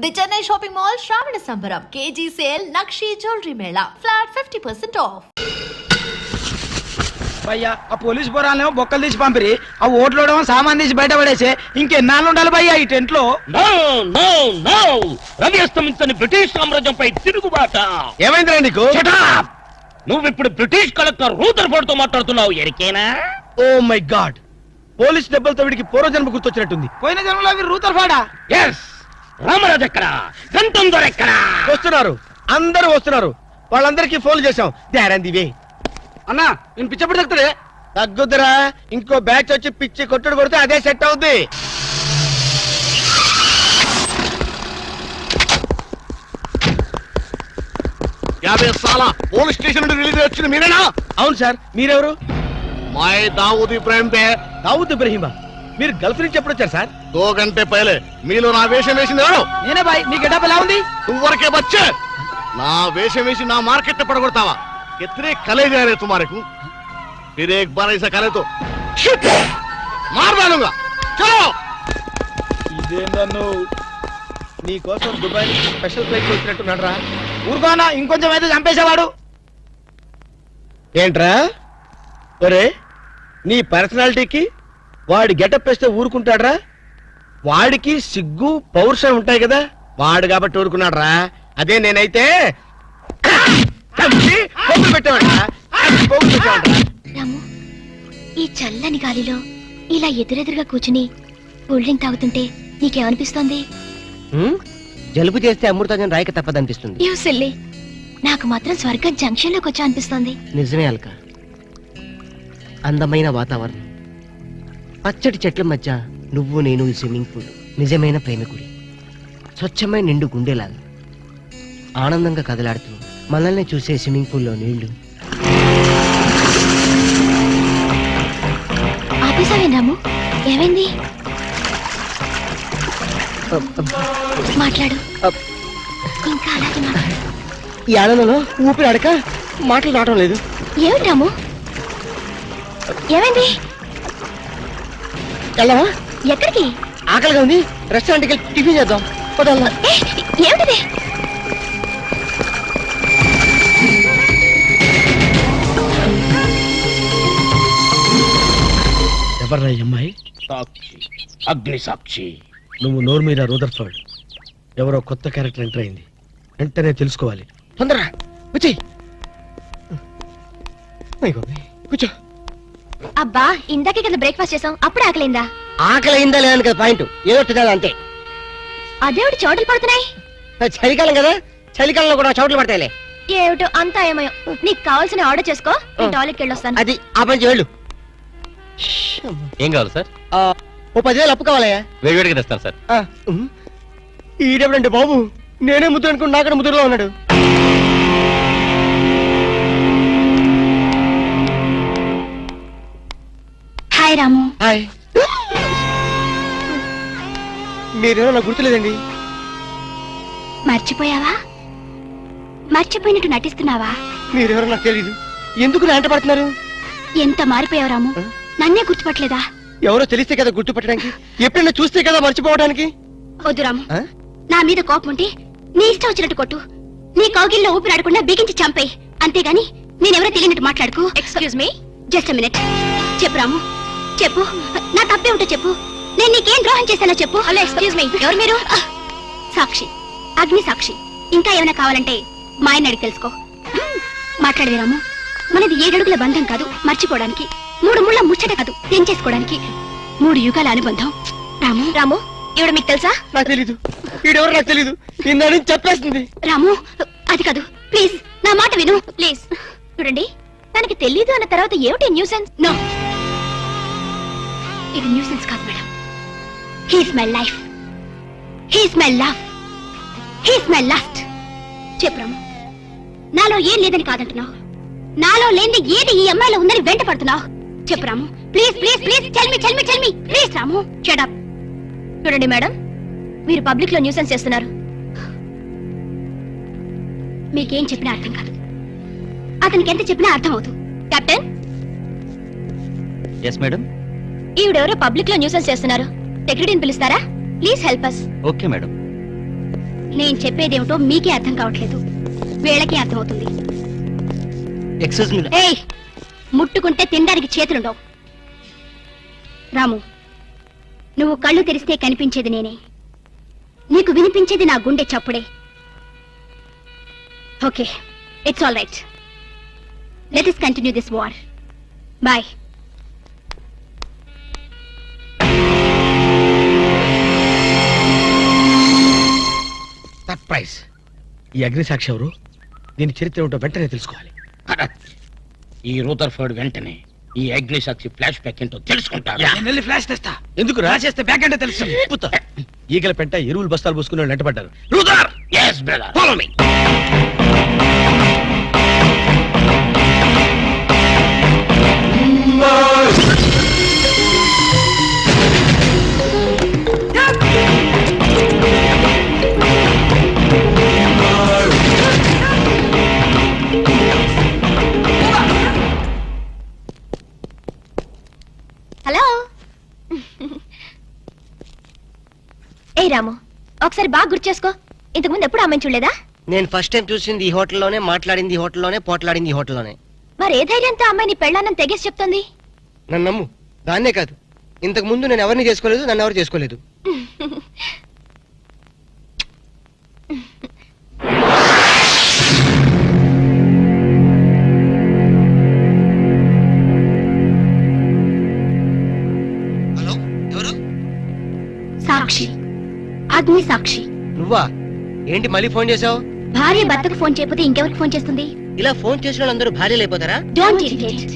The Chennai shopping mall శ్రావణ సంబరం KG sale nakshi jewellery Mela flat 50% of. భయ్యా ఆ పోలీస్ పోరాలేమో బొక్కలు తీసి పంపిరి, ఆ ఓట్లోడేమో సామాన్ తీసి బయట పడేసే. ఇంకెన్నాళ్ళు ఉండాలి భయ్యా ఈ టెంట్ లో? రవి అస్తమించని బ్రిటిష్ సామ్రాజ్యంపై తిరుగుబాట. ఏమైందిరా నీకు? నువ్వు ఇప్పుడు బ్రిటిష్ కలెక్టర్ రూదర్ఫోర్డ్ తో మాట్లాడుతున్నావు, ఎరికేనా? ఓ మై గాడ్, పోలీస్ దెబ్బలతో వీడికి పూర్వజన్మ గుర్తొచ్చినట్టుంది. పోయిన జన్మలో అవి రూతర్ఫాడా? ఎస్. రామరాజు ఎక్కడా? గంటం దొర ఎక్కడా? వస్తున్నారు, అందరూ వస్తున్నారు. వాళ్ళందరికీ ఫోన్ చేశాం. దివే అన్నా నేను పిచ్చప్పుడు తగ్గుతాడే. తగ్గుద్దురా, ఇంకో బ్యాచ్ వచ్చి పిచ్చి కొట్టుడు కొడితే అదే సెట్ అవుద్ది. పోలీస్ స్టేషన్ నుండి రిలీజ్ వచ్చింది మీరేనా? అవును సార్, మీరెవరు? मैं दाऊद इब्राहिम पे. దావుద్ ఇబ్రహీమా, మీరు గల్ఫ్ నుంచి ఎప్పుడు వచ్చారు సార్? 2 घंटे पहले. మీలో నా వేషం వేసింది ఎవరు? నేనే బాయ్. మీ గెటప్ ఎలా ఉంది? నువ్వరకే బచ్చే. నా వేషం వేసి నా మార్కెట్ పడగొడతావా? कितने कले जा रहे तुम्हारे को? फिर एक बार ऐसा करे तो मार डालूंगा. चलो. ఇదేందన్ను నీ కోసం దుబాయ్ నుంచి స్పెషల్ ఫ్లైట్ వచ్చినట్టున్నాడు రా. ఊరుకోనా, ఇంకొంచెం అయితే చంపేసేవాడు. ఏంట్రా ఒరే, నీ పర్సనాలిటీకి వాడి గెటప్ వేస్తే ఊరుకుంటాడ్రా? వాడికి సిగ్గు పౌరుషం ఉంటాయి కదా, వాడు కాబట్టి ఊరుకున్నాడు రా. అదే నేనైతే రాము, ఈ చల్లని గాలిలో ఇలా ఎదురెదురుగా కూర్చుని కూల్ డ్రింక్ తాగుతుంటే నీకేమనిపిస్తోంది? జలుబు చేస్తే అమృతాజన్ రాయక తప్పదనిపిస్తుంది. యూ సిల్లీ, నాకు మాత్రం స్వర్గం జంక్షన్ లోకి వచ్చా అనిపిస్తోంది. నిజమే అల్క, అందమైన వాతావరణం, పచ్చటి చెట్ల మధ్య నువ్వు నేను ఈ స్విమ్మింగ్ పూల్, నిజమైన ప్రేమికుడి, స్వచ్ఛమైన నిండు గుండెలాగా ఆనందంగా కదలాడుతూ మనల్ని చూసే స్విమ్మింగ్ పూల్లో నీళ్లు. ఆపేసావే రాము, ఏమైంది? మాట్లాడు, ఇంకా అలాగే మాట్లాడు. ఈ ఆనందంలో ఊపిరి అడక మాటలు రావడం లేదు. ఏమిటి రాము, ఏమైంది? వెళ్ళవా? ఎక్కడికి? ఆకలిగా ఉంది, రెస్టారెంట్కి వెళ్ళి టిఫిన్ చేద్దాం. ఏమిటిది? ఎవర్రా ఈ అమ్మాయి? సాక్షి, అగ్ని సాక్షి. నువ్వు నోరు మీద రూదర్ఫర్డ్, ఎవరో కొత్త క్యారెక్టర్ ఎంటర్ అయింది, వెంటనే తెలుసుకోవాలి. తొందరగా వచ్చేయ్. కూర్చో. అబ్బా, ఇందాకే కదా బ్రేక్ఫాస్ట్ చేసాం, అప్పుడు ఆకలిందా? ఆకలి అయిందా లేదని కదా పాయింట్, ఏదో తినాలి అంతే. అదేవిటి చోటలు పడుతున్నాయి? చలికాలం కదా, చలికాలంలో కూడా చోట్లు పడతాయిలే. ఏమిటో అంతా ఏమయో. నీకు కావాల్సిన ఆర్డర్ చేసుకో, నేను టాయిలెట్కి వెళ్ళొస్తాను. అది ఆ పని వెళ్ళు. ఏం కావాలి సార్? ఓ 10,000 అప్పు కావాలయ్యా. వేడివేడిగా తెస్తాను సార్. ఈడెవడండి బాబు, నేనే ముద్దు అనుకుని నాకడ ముద్దులో ఉన్నాడు. హాయ్ రాము. హాయ్. మీరేమో నాకు గుర్తులేదండి. మర్చిపోయావా? మర్చిపోయినట్టు నటిస్తున్నావా? మీరెవరో నాకు తెలీదు, ఎందుకు నా వెంట పడుతున్నారు? ఎంత మారిపోయావు రాము, నన్నే గుర్తుపట్టలేదా? ఎవరో తెలిస్తే కదా గుర్తుపట్టడానికి, ఎప్పుడైనా చూస్తే కదా మర్చిపోవడానికి. వద్దు రాము, నా మీద కోపం ఉంటే నీ ఇష్టం వచ్చినట్టు కొట్టు, నీ కౌగిల్లో ఊపిరాడకుండా బిగించి చంపేయి, అంతేగాని నేనెవరో తెలియనట్టు మాట్లాడుకు. Excuse me, just a minute. చెప్పు రాము, చెప్పు, నా తప్పేమిటో చెప్పు. నేను నీకేం ద్రోహం చేశానో చెప్పు. హలో, ఎక్స్క్యూజ్ మీ, ఎవరు మీరు? సాక్షి, అగ్ని సాక్షి. ఇంకా ఏమైనా కావాలంటే మా ఆయన అడిగి తెలుసుకో. మాట్లాడవే రాము, మనది 7 అడుగుల బంధం కాదు మర్చిపోవడానికి, 3 ముళ్ళ ముచ్చట కాదు తెంచేసుకోవడానికి, 3 యుగాల అనుబంధం. రాము, రాము, ఇవిడ మీకు తెలుసా? నాకు తెలీదు, ఈడెవరో నాకు తెలీదు, నిన్న నుంచి చెప్పేస్తుంది. రాము, అది కాదు, ప్లీజ్ నా మాట విను, ప్లీజ్. చూడండి, తనకి తెలీదు అన్న తర్వాత ఏమిటి న్యూసెన్స్? నో, ఇది న్యూసెన్స్ కాదు madam. He's my life, he's my love, he's my last. చెప్పు రాము, నాలో ఏం లేదని కాదంటున్నావు, నాలో లేని ఏది ఈ అమ్మాయిలో ఉందని వెంట పడుతున్నావు. చెప్పు Ramu, please please please, tell me tell me tell me please. Ramu, shut up. చూడండి మేడం, మీరు పబ్లిక్ లో న్యూసెన్స్ చేస్తున్నారు. మీకేం చెప్పినా అర్థం కాదు, అతనికి ఎంత చెప్పినా అర్థం అవుతుంది. కెప్టెన్. Yes madam. ఈవిడెవరో పబ్లిక్ లో న్యూసెన్స్ చేస్తున్నారు, సెక్రటరీని పిలుస్తారా? Please help us. Okay madam. నేను చెప్పేదేమిటో మీకే అర్థం కావట్లేదు, వీళ్ళకి అర్థమవుతుంది. Excuse me. ఏయ్, ముట్టుకుంటే తినడానికి చేతులుండవు. రాము, నువ్వు కళ్ళు తెరిస్తే కనిపించేది నేనే, నీకు వినిపించేది నా గుండె చప్పుడే. Okay, it's all right. Let us continue this war. Bye. Surprise. ఈ అగ్నిసాక్షి ఎవరు? దీని చరిత్ర ఏమిటో వెంటనే తెలుసుకోవాలి. ఈ రూదర్ఫర్డ్ వెంటనే ఈ అగ్నిసాక్షి ఫ్లాష్ బ్యాక్ ఏంటో తెలుసుకుంటారు. నేను వెళ్ళి ఫ్లాష్ తెస్తా. ఎందుకు రాసేస్తే బ్యాక్ అంటే తెలుసు. ఈగల పెంట ఎరువులు బస్తాలు పోసుకుని వాళ్ళు వెంటబడ్డారు. రూదర్, yes brother, follow me. Hello. ఏ రాము, ఒకసారి బాగా గుర్తు చేసుకో, ఇంతకుముందు ఎప్పుడు అమ్మాయిని చూడలేదా? నేను ఫస్ట్ టైం చూసింది ఈ హోటల్లోనే, మాట్లాడింది ఈ హోటల్లోనే, పోట్లాడింది ఈ హోటల్లోనే. మరి ఏ ధైర్యంతో అమ్మాయిని పెళ్ళానని తెగేసి చెప్తుంది? నన్ను నమ్ము. దాన్నే కాదు, ఇంతకు ముందు నేను ఎవరిని చేసుకోలేదు, నన్ను ఎవరు చేసుకోలేదు. హలో, ఎవరు? సాక్షి, అగ్ని సాక్షి. నువ్వా? ఏంటి మళ్ళీ ఫోన్ చేసావు? భార్య భర్తకు ఫోన్ చేయకపోతే ఇంకెవరికి ఫోన్ చేస్తుంది? ఇలా ఫోన్ చేసిన వాళ్ళందరూ భార్యలు అయిపోతారా? Don't irritate.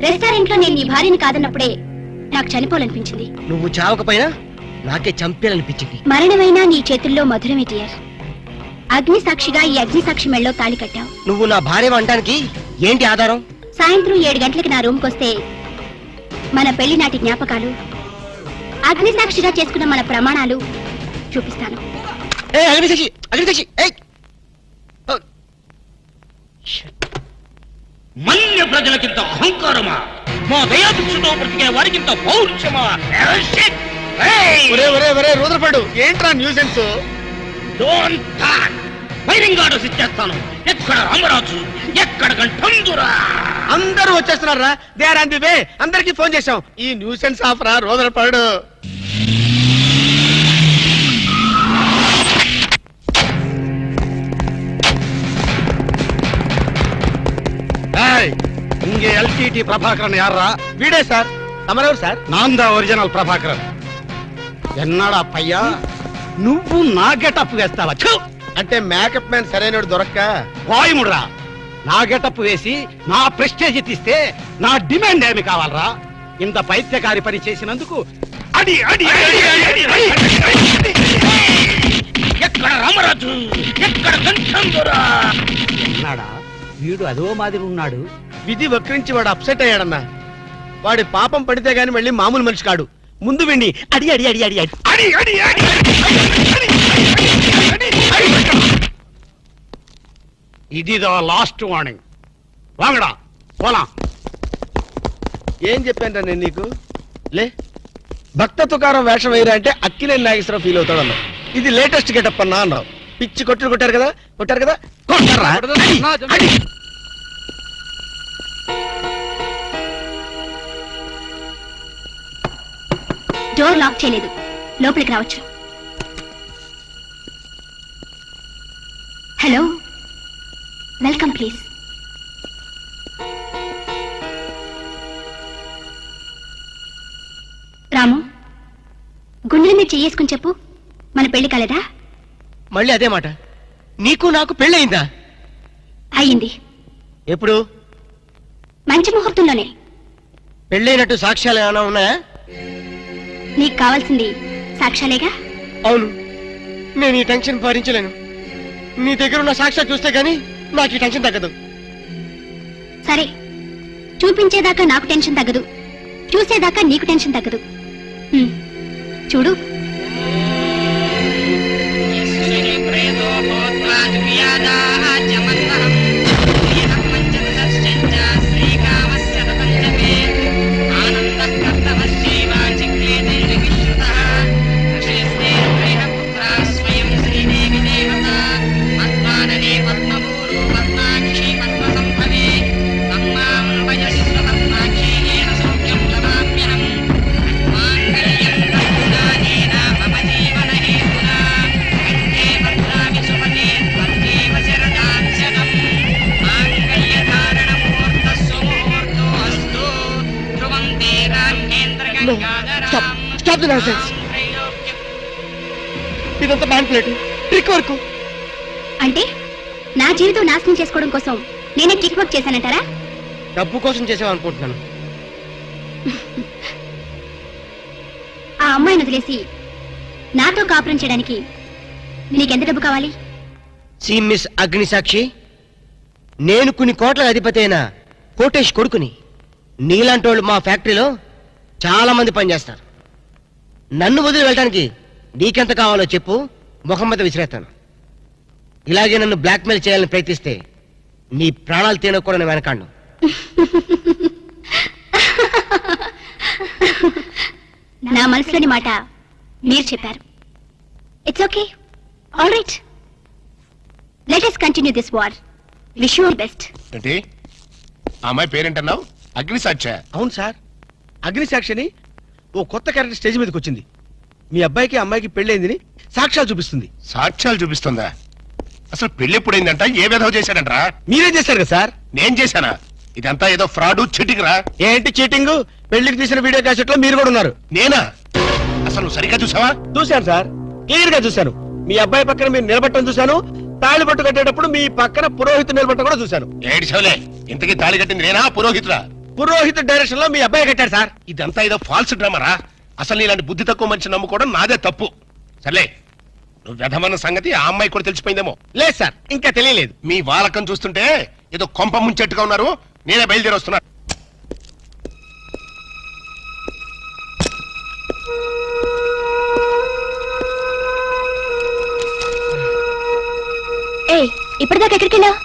రెస్టారెంట్ లో నేను నీ భార్యని కాదన్నప్పుడే నాకు చనిపోవాలనిపించింది. నువ్వు చావకపోయినా నాకే చంపేయాలనిపించింది. మరణమైనా నీ చేతుల్లో మధురమే డియర్. అగ్ని సాక్షిగా ఈ అగ్ని సాక్షి మెళ్ళలో తాళి కట్టావు. నువ్వు నా భార్య అనడానికి ఏంటి ఆధారం? సాయంత్రం 7 గంటలకి నా రూమ్ కొస్తే మన పెళ్లి నాటి జ్ఞాపకాలు, అగ్ని సాక్షిగా చేసుకున్న మన ప్రమాణాలు చూపిస్తాను. అగ్నిసాక్షి, అగ్నిసాక్షి. మన్య ప్రజలకింత అహంకారమా? మా దయాభిక్షతో బ్రతికే వారికింత పౌరుషమా? రూదర్ఫర్డ్, ఏంట్రా nuisance? Don't talk. Firing orders ఇచ్చేస్తాను. ఎక్కడ రామరాజు, ఎక్కడ గంటందురా? అందరూ వచ్చేస్తున్నారా? They are on the way. అందరికి ఫోన్ చేశాం. ఈ న్యూసెన్స్ ఆఫ్ రా రూదర్ఫర్డ్. இங்கே எல்டிடி பிரபாகரன் யாரா? వీడే సార్. తమరెవరు సార్? நான் தான் ఒరిజినల్ ప్రభాకరన్. ఎన్నాడా పయ్యా, నువ్వు నా గెటప్ వేస్తావా? అంటే మేకప్ మ్యాన్ సరైనడు దొరక్క వాయుముడ్రా. నా గెటప్ వేసి నా ప్రెస్టేజ్ తీస్తే నా డిమాండ్ ఏమి కావాలరా? ఇంత పైత్యకారి పని చేసినందుకు అడి అడి అడి అడి అడి అడి. ఎక్కడ రామరాజు, ఎక్కడ గంటందురా? ఎన్నాడా వీడు అదో మాదిరి ఉన్నాడు. విధి వక్రించి వాడు అప్సెట్ అయ్యాడన్నా. వాడి పాపం పడితే గాని మళ్ళీ మామూలు మనిషి కాడు. ముందు విండి అడి అడి అడి అడి అడి అడి అడి అడి ఇదిదో లాస్ట్ వార్నింగ్. వాంగడా పోలాం. ఏం చెప్పాను నేను నీకు? లే, భక్త తుకారం వేషం వేయరా అంటే అక్కినేని నాగేశ్వరరావు ఫీల్ అవుతాడు అన్నావు. ఇది లేటెస్ట్ గెటప్ అన్నా అన్నావు. పిచ్చి కొట్టుడు కొట్టారు కదా, కొట్టారు కదా, కొట్టారా? అడి. డోర్ లాక్ చేయలేదు, లోపలికి రావచ్చు. Hello, welcome please. రాము, గుండెల మీద చెయ్యేసుకుని చెప్పు, మన పెళ్లి కాలేదా? మళ్ళీ అదే మాట. నీకు నాకు పెళ్ళయిందా? అయ్యింది. ఎప్పుడు? మంచి ముహూర్తంలోనే. పెళ్ళైనట్టు సాక్ష్యాలు ఏమైనా ఉన్నాయా? నీకు కావాల్సింది సాక్ష్యాలేగా? అవును. నేను ఈ టెన్షన్ భరించలేను. నీ దగ్గర ఉన్న సాక్ష్యాలు చూస్తే గానీ నాకు ఈ టెన్షన్ తగ్గదు. సరే, చూపించేదాకా నాకు టెన్షన్ తగ్గదు, చూసేదాకా నీకు టెన్షన్ తగ్గదు. చూడు. Stop the nonsense. ఇదంతా మ్యానిపులేట్, ట్రిక్ వర్క్. అంటే నా జీవితం నాశనం చేసుకోవడం కోసం నేనే కిక్ వర్క్ చేశానంటారా? డబ్బు కోసం చేసామనుకుంటున్నాను. ఆ అమ్మాయిని వదిలేసి నాతో కాపురం చేయడానికి నీకెంత డబ్బు కావాలి? సి మిస్ అగ్నిసాక్షి, నేను కొన్ని కోట్ల అధిపతి అయిన కోటేష్ కొడుకుని. నీలాంటి వాళ్ళు మా ఫ్యాక్టరీలో చాలా మంది పనిచేస్తారు. నన్ను వదిలి వెళ్ళడానికి నీకెంత కావాలో చెప్పు, ముఖం మీద విసిరేస్తాను. ఇలాగే నన్ను బ్లాక్మెయిల్ చేయాలని ప్రయత్నిస్తే నీ ప్రాణాలు తీయడం కూడా నేను వెనకాండు. నా మనసులోని మాట మీరు చెప్పారు. It's okay, all right. Let us continue this war. Wish you best. ఏంటి ఆ అమ్మాయి పేరేంటన్నావు? అగ్నిసాక్ష? అవును సార్, అగ్నిసాక్షిని ఓ కొత్త క్యారెక్టర్ స్టేజ్ మీదకి వచ్చింది. మీ అబ్బాయికి అమ్మాయికి పెళ్ళైందని సాక్ష్యాలు చూపిస్తుంది. సాక్ష్యాలు చూపిస్తుందా? అసలు పెళ్లి ఎప్పుడైందంట? ఏ విధవ చేశాడంట్రా? మీరేం చేశారు కదా సార్? నేను చేశానా? ఇదంతా ఏదో ఫ్రాడ్ చీటింగ్ రా. ఏంటి చీటింగ్? పెళ్లికి తీసిన వీడియో క్యాసెట్ లో మీరు కూడా ఉన్నారు. నేనా? అసలు నువ్వు సరిగ్గా చూసావా? చూశాను సార్, క్లియర్ గా చూశాను. మీ అబ్బాయి పక్కన మీరు నిలబట్టడం చూశాను. తాళి పట్టు కట్టేటప్పుడు మీ పక్కన పురోహితుడు నిలబట్టడం కూడా చూశాను. ఏడు చెవులే, ఇంతకీ తాళి కట్టింది నేనా పురోహితుడా? పురోహిత డైరెక్షన్ లో మీ అబ్బాయి కట్టాడు సార్. ఇదంతా ఏదో ఫాల్స్ డ్రామారా. అసలు ఇలాంటి బుద్ధి తక్కువ మనిషి నమ్ముకోవడం నాదే తప్పు. సర్లే, నువ్వు వ్యధమన్న సంగతి ఆ అమ్మాయి కూడా తెలిసిపోయిందేమో. లేదు సార్, ఇంకా తెలియలేదు. మీ వాలకం చూస్తుంటే ఏదో కొంప ముంచెట్టుగా ఉన్నారు. నేనే బయలుదేరి వస్తున్నా. ఏ ఇప్పటిదాకా ఎక్కడికి వెళ్ళావు?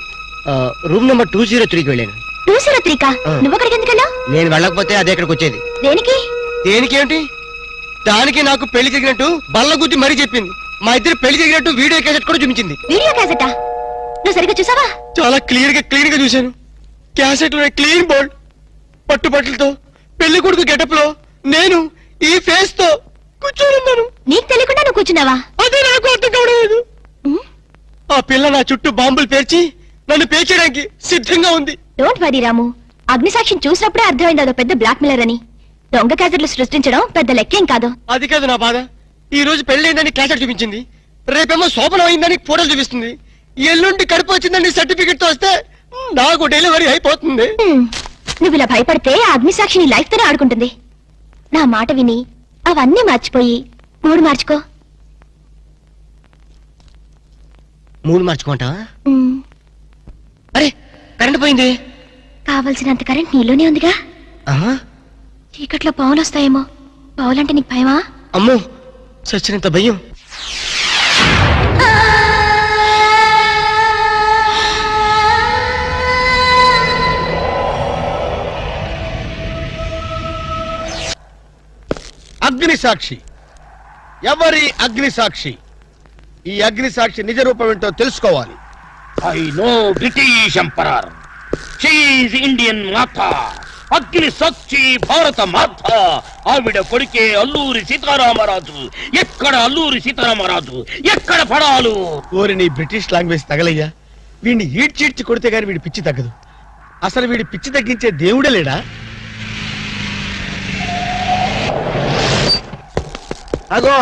రూమ్ నెంబర్ 203కి వెళ్ళాను. 203కా? నువ్వు అక్కడికి ఎందుకు వెళ్ళావు? నేను వెళ్ళకపోతే అదే ఇక్కడికి వచ్చేది. దేనికి? దేనికేంటి? దానికి నాకు పెళ్లి జరిగినట్టు బల్ల గుద్ది మరీ చెప్పింది. మా ఇద్దరు పెళ్లి జరిగినట్టు వీడియో క్యాసెట్ కూడా చూపించింది. వీడియో క్యాసెటా? నువ్వు సరిగ్గా చూసావా? చాలా క్లియర్ గా చూశాను. క్యాసెట్ లో క్లీన్ బోల్డ్ పట్టుబట్టలతో పెళ్లి కొడుకు గెటప్ లో నేను ఈ ఫేస్ తో కూర్చోనున్నాను. నీకు తెలియకుండా నువ్వు కూర్చున్నావా? అదే నాకు అర్థం కావడం లేదు. ఆ పిల్ల నా చుట్టూ బాంబులు పేర్చి నన్ను పేర్చడానికి సిద్ధంగా ఉంది. డోంట్ వరీ రాము, అగ్నిసాక్షిని చూసినప్పుడే అర్థమైంది అదో పెద్ద బ్లాక్ మెయిలర్ అని. దొంగ క్యాసెట్లు సృష్టించడం పెద్ద లెక్కేం కాదు. అది కాదు నా బాధ. ఈ రోజు పెళ్లి క్యాసెట్ చూపించింది, రేపేమో శోభనం అయిందని ఫోటోలు చూపిస్తుంది, ఎల్లుండి కడుపు వచ్చిందని సర్టిఫికెట్ తో వస్తే నాకు డెలివరీ అయిపోతుంది. నువ్వు ఇలా భయపడితే ఆ అగ్నిసాక్షిని లైఫ్ తోనే ఆడుకుంటుంది. నా మాట విని అవన్నీ మర్చిపోయి మూడు మార్చుకో. మూడు మార్చుకుంటావా? అరే కరెంట్ పోయింది. కావలసినంత కరెంట్ నీలోనే ఉందిగా. ఆహా, చీకట్లో పావులు వస్తాయేమో. పావులంటే నీకు భయమా? అమ్మో, సచ్చినంత భయం. అగ్నిసాక్షి ఎవరి అగ్నిసాక్షి? ఈ అగ్నిసాక్షి నిజ రూపం ఏంటో తెలుసుకోవాలి. I know British emperor. She is Indian మాత. అగ్ని సాక్షి భారత మాత. ఆవిడ కొడుకే అల్లూరి సీతారామరాజు. ఎక్కడ అల్లూరి సీతారామరాజు, ఎక్కడ పడాలు? ఓరి నీ బ్రిటిష్ లాంగ్వేజ్ తగలయ్యా. వీడిని ఈడ్చిడ్చి కొడితే గాని వీడి పిచ్చి తగ్గదు. అసలు వీడి పిచ్చి తగ్గించే దేవుడే లేడా? అగో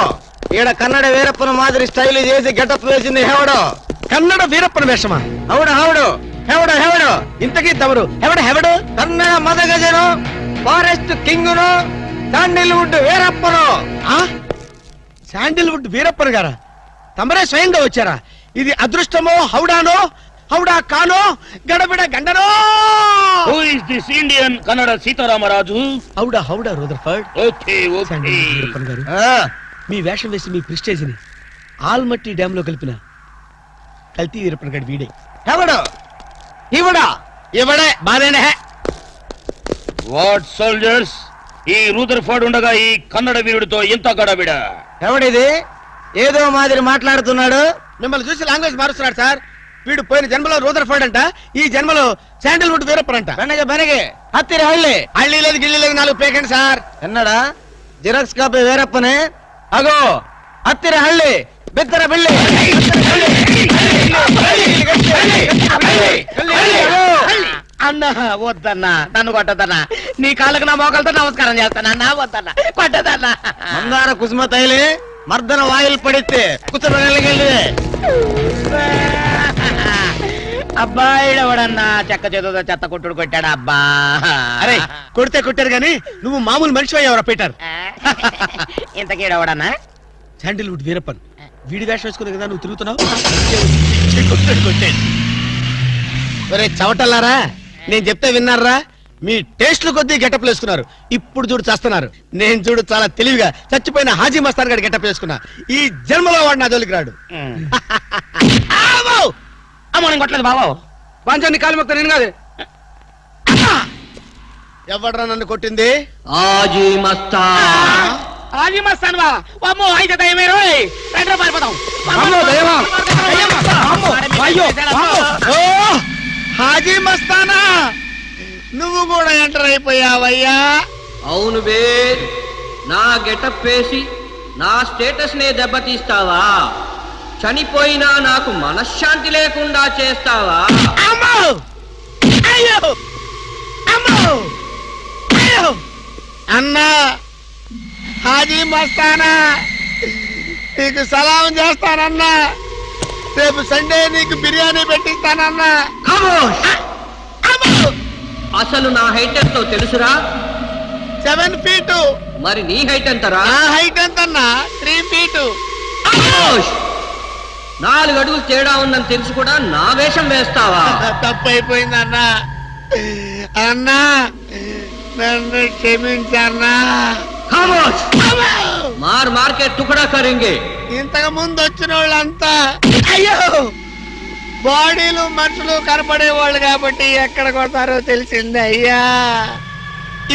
ఈడ కన్నడ వీరప్పన మాదిరి స్టైల్ చేసి గెటప్ వేసింది హెవడో. కన్నడ వీరప్పన వేషమా? హౌడు హౌడు హెవడో హెవడో. ఇంతకీ తమరు హెవడు? కన్నడ మదగజను, ఫారెస్ట్ కింగును, శాండిల్వుడ్ వీరప్పను. శాండిల్వుడ్ వీరప్పన్ గారా? తమరే స్వయంగా వచ్చారా? ఇది అదృష్టమో హౌడానో, హౌడా కానో, గడబిడ గండనో? Who is this Indian Kannada Sitaramaraju? హౌడా Rutherford. Okay okay. Sandalwood Veerappan గారు, మీ వేషం వేసి మీ ప్రిస్టేజ్ ని ఆల్మట్టి డ్యామ్ లో కలిపిన కల్తీ వీరప్పన్ గారి వీడే. హెవడో ఇవడా ఇవడే బాధేనే. వాట్ సోల్జర్స్, ఈ రూదర్ఫర్డ్ ఉండగా ఈ కన్నడ వీరుడితో ఎంత గడబిడ? ఎవడిది ఏదో మాదిరి మాట్లాడుతున్నాడు? మిమ్మల్ని చూసి లాంగ్వేజ్ మారుస్తున్నాడు సార్. వీడు పోయిన జన్మలో రూదర్ఫర్డ్ అంట, ఈ జన్మలో శాండిల్వుడ్ వీరప్పన్ అంట. బెనగే హత్తిరి హళ్ళి. హళ్ళీ లేదు గిల్లి లేదు, 4 పేకండి సార్. ఎన్నడా జిరాక్స్ కాపీ వీరప్పనే. అగో హత్తిరి హళ్ళి బిత్తర బిల్లి. అన్నా వద్దన్నా నన్ను కొట్టదన్నా నీ కాళ్ళకు నా మోకాలతో నమస్కారం చేస్తానన్నా వద్దన్నా కొట్టదన్నా మందార కుసుమ తైలి మర్దన వాయిల్ పడితే కుచరగలిగే అబ్బాయిడవడన్నా చెక్క చేతులతో చెత్త కొట్టుడు కొట్టాడు అబ్బా అరే కొడితే కొట్టారు గాని నువ్వు మామూలు మనిషి అయ్యావరా పీటర్. ఇంతకీడవడన్నా శాండిల్వుడ్ వీరప్పన్ వీడి వేషం వేసుకునే కదా నువ్వు తిరుగుతున్నావు. ఒరే చవటల్లారా, నేను చెప్తే విన్నారా? మీ టేస్ట్లు కొద్దీ గెటప్ వేసుకున్నారు. ఇప్పుడు చూడు చేస్తున్నారు. నేను చూడు చాలా తెలివిగా చచ్చిపోయిన హాజీ మస్తాన్ గారి గెటప్ వేసుకున్నా. ఈ జన్మలో వాడు నా జోలికి రాడు. అమ్మో నేను కొట్టలేదు బాబు పంచాన్ని కాలు మొక్క నేను కాదు. ఎవడ్రా నన్ను కొట్టింది? ఆజీ మస్తా హాజీ మస్తాన్ బా అమ్మో అయితే దయమే రోయ్ రెండు పారిపోతాం ఓ హాజీ మస్తానా, నువ్వు కూడా ఎంటర్ అయిపోయావయ్యా. అవును బే, నా గెటప్ వేసి నా స్టేటస్ నే దెబ్బతీస్తావా? చనిపోయినా నాకు మనశ్శాంతి లేకుండా చేస్తావా? అమ్మో అయ్యో అమ్మో అయ్యో అన్నా, హాజీ మస్తానా నీకు సలాం చేస్తానన్నా. రేపు సండే నీకు బిర్యానీ పెట్టిస్తానన్నా. అసలు నా హైట్ ఎంతో తెలుసురా? 7 feet. మరి నీ హైట్ ఎంతరా? నా హైట్ ఎంతన్నా? 3 feet. 4 అడుగులు తేడా ఉందని తెలిసి కూడా నా వేషం వేస్తావా? తప్పైపోయిందన్నా. అన్నా నన్ను క్షమించన్నా. మార్ మార్ కే టుకడా కరేంగే. ఇంతకు ముందు వచ్చిన వాళ్ళంతా అయ్యో బాడీలు మనుషులు కనపడే వాళ్ళు కాబట్టి ఎక్కడ కొడతారో తెలిసింది అయ్యా.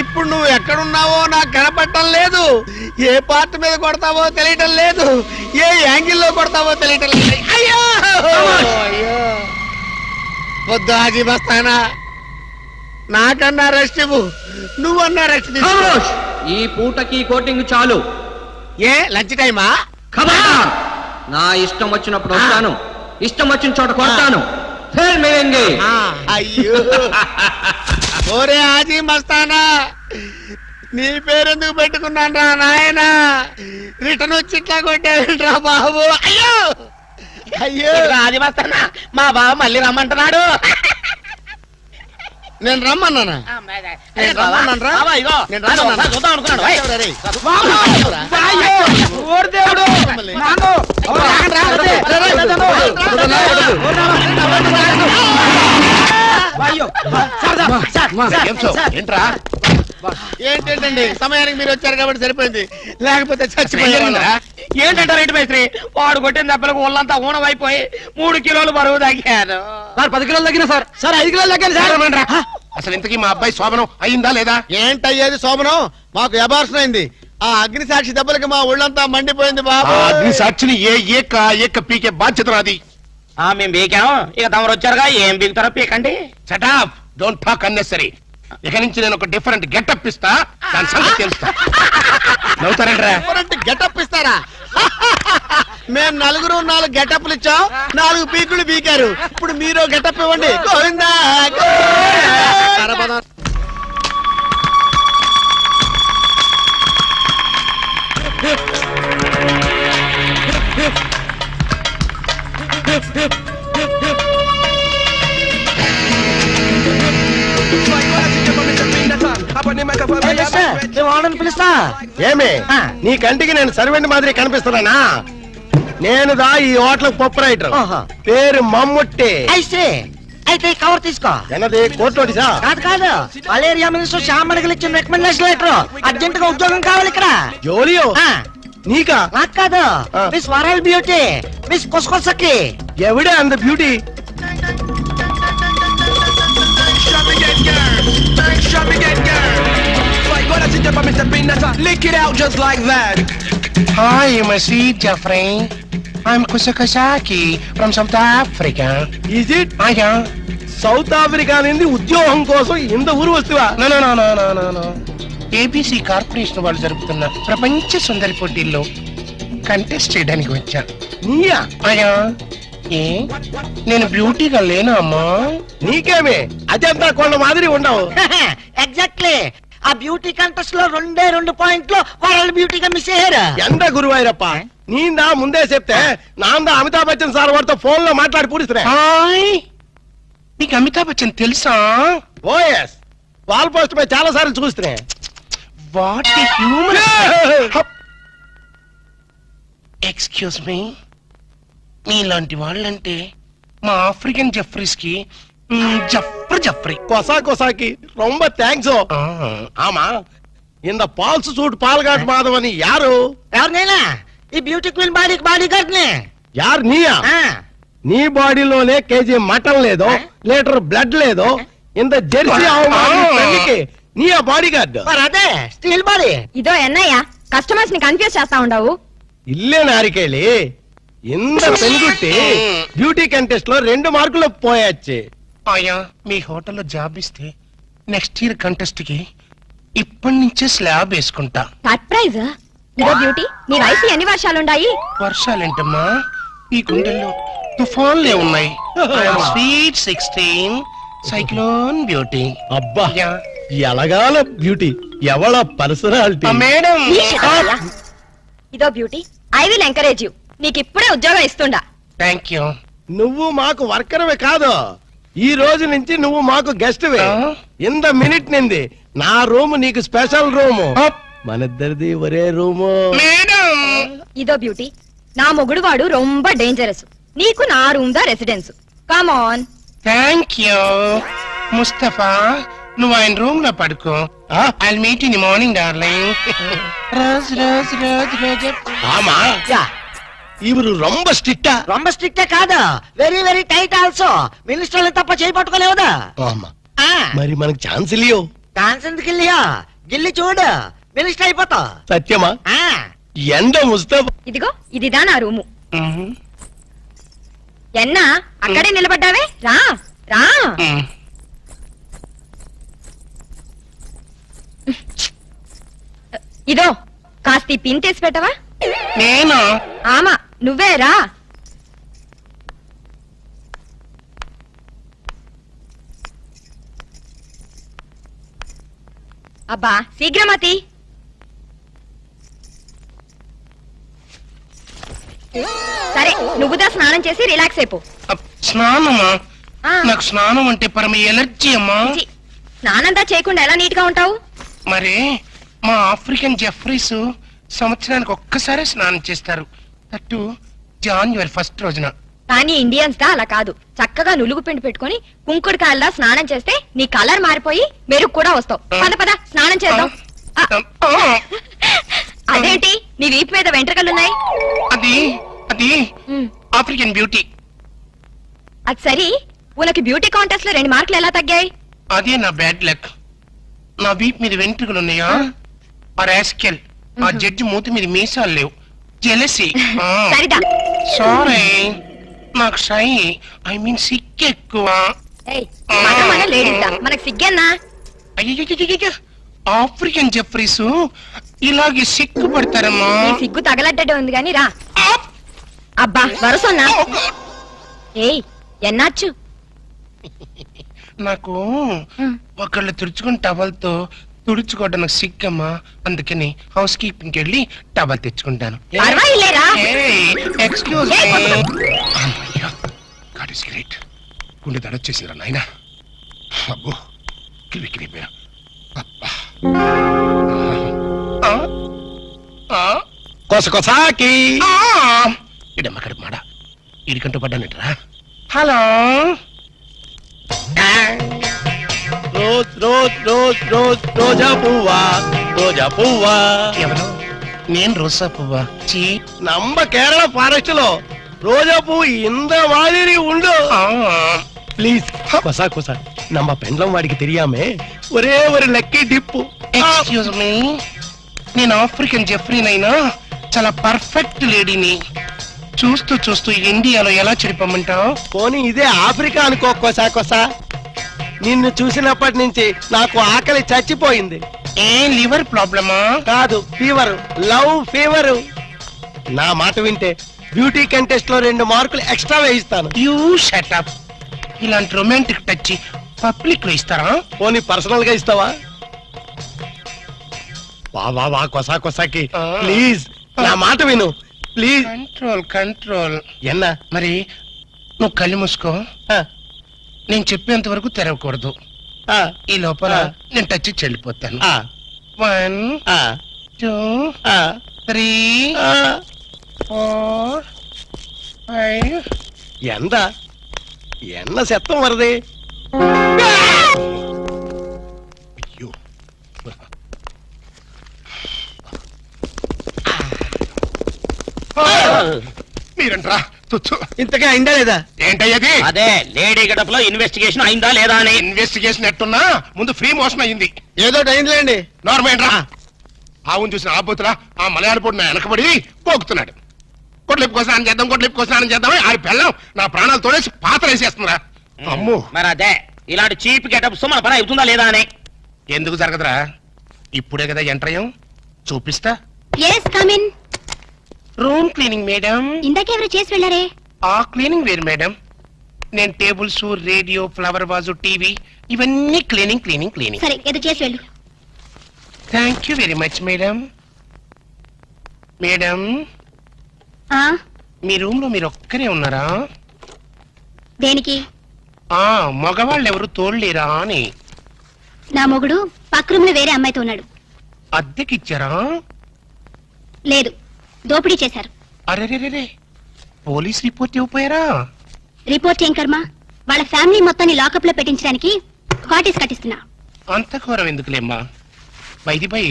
ఇప్పుడు నువ్వు ఎక్కడున్నావో నాకు కనపడటం లేదు. ఏ పార్ట్ మీద కొడతావో తెలియటం లేదు. ఏ యాంగిల్లో కొడతావో తెలియటం లేదు. అయ్యో అయ్యో వద్దు హాజీ మస్తానా, నాకన్నా రెస్ట్ ఇవ్వు. నువ్వన్నా రెస్ట్ తీసుకో. ఈ పూటకి కోటింగ్ చాలు. ఏ లంచ్ టైమా? ఖబర్దార్! నా ఇష్టం వచ్చినప్పుడు వస్తాను, ఇష్టం వచ్చిన చోట కొడతాను. ఫిర్ మిలేంగే. అయ్యో ఓరే హాజీ మస్తానా, నీ పేరెందుకు పెట్టుకున్నాను రా నాయనా? రిటర్న్ వచ్చి ఇట్లా కొట్టేరా బాబు. అయ్యో అయ్యో హాజీ మస్తానా మా బావ మళ్ళీ రమ్మంటున్నాడు. నేను రమ్మన్నానా? నేను రమ్మన్నాను రా. నేను రమ్మన్నానా? చూద్దాం అనుకున్నాడు ఎవరు రే? ఏంట్రా ఏంటండి సమయానికి మీరు వచ్చారు కాబట్టి సరిపోయింది, లేకపోతే చచ్చిపోయారు. ఏంటంటారు ఏంటి మేస్త్రి? వాడు కొట్టిన దెబ్బలకు ఒళ్ళంతా ఊనమైపోయి 3 కిలోలు బరువు తగ్గాను. సార్ 10 కిలోలు తగ్గిన సార్. సార్ 5 కిలోలు తగ్గాను సార్. అసలు ఇంతకీ మా అబ్బాయి శోభనం అయిందా లేదా? ఏంటయ్యేది శోభనం? మాకు అబార్షన్ అయింది. ఆ అగ్ని సాక్షి దెబ్బలకి మా ఒళ్ళంతా మండిపోయింది బాబు. అగ్ని సాక్షిని ఏక పీకే బాధ్యత నాది. మేము బీకాం, ఇక తమరు వచ్చారుగా ఏం బీగుతారో పీకండి. Shut up, don't talk unnecessary. ఇక నుంచి నేను ఒక డిఫరెంట్ గెటప్ ఇస్తా, దాని సంగతి తెలుస్తా. నవ్వుతారంట్రా? గెటప్ ఇస్తారా? మేము 4 గెటప్లు ఇచ్చాం, 4 పీకులు పీకారు. ఇప్పుడు మీరు గెటప్ ఇవ్వండి. గోవిందా గోవిందా. పిలుస్తా. ఏమే నీ కంటికి నేను సర్వెంట్ మాదిరి కనిపిస్తున్నానా? నేను దా ఈ హోటల్ పప్పు రైటర్, పేరు మమ్ముట్టి. అయితే కవర్ తీసుకో. ఎన్నది కోర్టు నోటీసా? కాదు కాదు, మలేరియా మినిస్టర్ శ్యామణికి ఇచ్చిన రికమెండేషన్ లెటర్. అర్జెంట్ గా ఉద్యోగం కావాలి ఇక్కడ. జోలియో నీకా? నాకు కాదు, మిస్ వరల్డ్ బ్యూటీ, మిస్ కొసకొసకి. ఎవడే అంత beauty? Hi, my sweet Jeffrey. I'm Kusakasaki from South Africa. Is it? Yeah. South Africa నుండి ఉద్యోగం కోసం ఇంత ఊరు వస్తువా? No. ఏబీసీ కార్పొరేషన్ వాళ్ళు జరుపుతున్న ప్రపంచ సుందరి పోటీల్లో కంటెస్ట్ చేయడానికి వచ్చా. నీయా? అయ్యా ఏ నేను బ్యూటీగా లేనా అమ్మా? నీకేమే అజంతా కొండ మాదిరి ఉండవు. ఎగ్జాక్ట్లీ ఆ బ్యూటీ కంటెస్ట్ లో 2 పాయింట్లు వరల్డ్ బ్యూటీగా మిస్ అయ్యారు. ఎండ గురువాయిరప్ప నీందా ముందే చెప్తే నాందా అమితాబ్ బచ్చన్ సార్ వాడితో ఫోన్ లో మాట్లాడి పూడిస్తున్నా. హాయ్, నీకు అమితాబ్ బచ్చన్ తెలుసా? ఓఎస్ వాల్ పోస్ట్ పై చాలా సార్లు చూస్తున్నా. What human. ఎక్స్క్యూజ్ మీ, మీలాంటి వాళ్ళంటే మా ఆఫ్రికన్ జఫ్రీస్ కి జఫ్రీ. కొసా కొసాకి రొంబ థ్యాంక్స్. ఆమా ఇంద పాల్స్ సూట్ పాల్గాట్ మాధవ్ అని యారు? ఎవరినైనా ఈ బ్యూటీ క్వీన్ బాడీ గార్డ్ ని యారు నీయా? నీ బాడీలోనే కేజీ మటన్ లేదు, లీటర్ బ్లడ్ లేదు. ఇంత జెర్సీ పెళ్లికి నీ ఆ బాడీ గార్డ్. మరి అదే స్టీల్ బాడీ. ఇదో ఎన్నయ్య కస్టమర్స్ ని కన్ఫ్యూజ్ చేస్తా ఉండవు. ఇల్లే నారికేళి ఇంత పెనుగుట్టి బ్యూటీ కంటెస్ట్ లో 2 మార్కులు పోయొచ్చి. ఆయా మీ హోటల్లో జాబ్ ఇస్తే నెక్స్ట్ ఇయర్ కంటెస్ట్ కి ఇప్పటి నుంచే స్లాబ్ వేసుకుంటా. సర్ప్రైజ్. ఇదో బ్యూటీ, నీ వయసు ఎన్ని వర్షాలుండాయి? వర్షాలేంటమ్మా, ఈ గుండెల్లో తుఫాన్లే ఉన్నాయి. Sweet 16 cyclone beauty. అబ్బా ఎలగాల బ్యూటీ, ఎవళ పర్సనాలిటీ. మేడం ఇదో beauty, I will encourage you. నీకు ఇప్పుడే ఉద్యోగం ఇస్తుండా. Thank you. నువ్వు మాకు వర్కర్వే కాదు, ఈ రోజు నుంచి నువ్వు మాకు గెస్ట్ వే. ఇంత మినిట్ నింది నా రూమ్ నీకు స్పెషల్ రూము. మనిద్దరిది ఒరే రూము. మేడం ఇదో బ్యూటీ, నా మొగుడు వాడు రొంబ డేంజరస్. నీకు నా రూమ్ దా residence. Come on. Thank you Mustafa. నువ్వు ఆయన రూమ్ లో పడుకో. I meet in morning darling. Rose rose rose Rose. ఆమా ఇవరు రొంబ స్ట్రిక్టా? రొంబ స్ట్రిక్టే కాదు, వెరీ వెరీ టైట్ ఆల్సో. మినిస్టర్లు తప్ప చేయి పట్టుకోలేవుదా? ఆమా మరి మనకు ఛాన్స్ ఇల్లియో? ఛాన్స్ ఎందుకు ఇల్లియా? గిల్లి చూడు, మినిస్టర్ అయిపోతా. సత్యమా? ఎండ ముస్తఫా. ఇదిగో ఇదిదా నా రూము. ఎన్నా అక్కడే నిలబడ్డావే, రా రా. ఇదో కాస్త ఈ పిన్ తీసి పెట్టవా? నేను ఆమా నువ్వే రా. అబ్బా శీఘ్రమతి. సరే నువ్వుదా స్నానం చేసి రిలాక్స్ అయిపో. స్నానమా? ఆ. నాకు స్నానం అంటే పరమ ఎలర్జీ అమ్మా. ఛీ, స్నానంతా చేయకుండా ఎలా నీట్ గా ఉంటావు? మరి మా ఆఫ్రికన్ జెఫ్రీస్ సంవత్సరానికి ఒక్కసారి స్నానం చేస్తారు, అటు జాన్యువరి 1 రోజున. కానీ ఇండియన్స్ దా అలా కాదు. చక్కగా నులుగు పిండి పెట్టుకుని కుంకుడుకాయల్లా స్నానం చేస్తే నీ కలర్ మారిపోయి మెరుగు కూడా వస్తావు. పద పద స్నానం చేద్దాం. అదేంటి నీ వీపు మీద వెంట్రుకలున్నాయి? అది అది ఆఫ్రికన్ బ్యూటీ. అది సరి, ఉనకి బ్యూటీ కాంటెస్ట్ లో 2 మార్కులు ఎలా తగ్గాయి? అదే నా బ్యాడ్ లక్. నా వీప్ మీద వెంట్రుకలు ఉన్నాయా? ఆ రాస్కెల్ ఆ జడ్జి మూతి మీద మీసాలు లేవు. జెలసీ. సరిదా. సారీ, నాకు షై ఐ మీన్ సిక్ ఎక్కువ. మన లేడీస్ దా, మనకు సిగ్గన్నా? అయ్యో, ఆఫ్రికన్ జెఫ్రీస్ ఇలాగే సిగ్గు పడతారమ్మా. నీ సిగ్గు తగలడ్డడే ఉంది గాని రా. అబ్బా వరసన్నా. ఏయ్ ఎన్నాచ్చు? నాకు ఒకళ్ళు తుడుచుకుని టవల్తో తుడుచుకోవడం నాకు సిగ్గమ్మా. అందుకని హౌస్ కీపింగ్కి వెళ్ళి టవల్ తెచ్చుకుంటాను. పర్వాలేరా? Excuse god is great. గుండె దడొచ్చేసిరా నాయన. అబ్బో కిలికిలిపోయా. కొస కొసాకి ఇడమ్మకడ మాడ ఇడికంటూ పడ్డానట్రా. Hello, rose rose rose rose రోజా పువ్వా, రోజా పువ్వా. ఎవరు? నేను రోజా పువ్వా? చీ, நம்ம కేరళ ఫారెస్ట్ లో రోజా పువ్వు ఇంత మాదిరి ఉండు. ప్లీజ్ కొసా కొసా, நம்ம పెండ్లం వాడికి తెలియామే ఒరే ఒరే లక్కీ డిప్పు. ఎక్స్క్యూజ్ మీ, నేను ఆఫ్రికన్ జెఫ్రీనైనా చాలా పర్ఫెక్ట్ లేడీని. చూస్తూ చూస్తూ ఇండియాలో ఎలా చెడిపోమంటావు? పోనీ ఇదే ఆఫ్రికా అనుకో కొసా కొసా. నిన్ను చూసినప్పటి నుంచి నాకు ఆకలి చచ్చిపోయింది. ఏ లివర్ ప్రాబ్లమా? కాదు, ఫీవర్, లవ్ ఫీవర్. నా మాట వింటే బ్యూటీ కంటెస్ట్ లో 2 మార్కులు ఎక్స్ట్రా వేయిస్తాను. You shut up. ఇలాంటి రొమాంటిక్ టచ్ పబ్లిక్ లో ఇస్తారా? పోనీ పర్సనల్ గా ఇస్తావా? వా కొసా కొసాకి ప్లీజ్ నా మాట విను ప్లీజ్. Control control. ఎన్నా మరి నువ్వు కళ్ళు మూసుకో. నేను చెప్పేంత వరకు తెరవకూడదు. ఈ లోపల నేను టచ్ ఇచ్చి వెళ్ళిపోతాను. 1 2 3 4 5. ఎంత ఎన్న శతం వరది. మీరంట్రా తుచ్చు. ఇంతకే అయిందా లేదా? ఏంటయ్యది? అదే లేడీ గడప లో ఇన్వెస్టిగేషన్ అయిందా లేదా అని. ఇన్వెస్టిగేషన్ ఎట్టున్నా ముందు ఫ్రీ మోషన్ అయింది. ఏదో అయిందిలేండి. నార్మల్ రా. ఆవును చూసిన ఆబోతులా ఆ మలయాళ పొడి నా వెనకబడి పోగుతున్నాడు. కొట్లిప్పు కోసం చేద్దాం, కొట్లిప్పు కోసం చేద్దాం. ఆడి పిల్లం నా ప్రాణాలు తోడేసి పాత్ర వేసేస్తుందిరా. అమ్ము. మరి అదే ఇలాంటి చీప్ గెటప్స్ మన పని అవుతుందా లేదా అని. ఎందుకు జరగదురా? ఇప్పుడే కదా ఎంటర్ అయ్యాం, చూపిస్తా. Yes come in. Room cleaning madam. ఇందాకెవరు చేసి వెళ్ళారే? ఆ క్లీనింగ్ వేరు మేడం. నేను tables, radio, flower vase, TV ఇవన్నీ క్లీనింగ్ క్లీనింగ్ క్లీనింగ్. సరే ఏదో చేసి వెళ్ళు. Thank you very much madam. Madam మీ రూమ్ లో మీరు ఒక్కరే ఉన్నారా? దేనికి? మగవాళ్ళు ఎవరు తోడలేరా అని. నా మొగుడు పక్క రూమ్ లో వేరే అమ్మాయితో ఉన్నాడు. అద్దెకిచ్చారా? లేదు, దోపిడీ చేశారు. అరే పోలీస్ రిపోర్ట్ ఇవ్వపోయారా? రిపోర్ట్ ఏం కర్మ, వాళ్ళ ఫ్యామిలీ మొత్తాన్ని లాకప్ లో పెట్టించడానికి కాటేజ్ కట్టిస్తున్నా. అంత ఘోరం ఎందుకులేమ్మా. బైది బై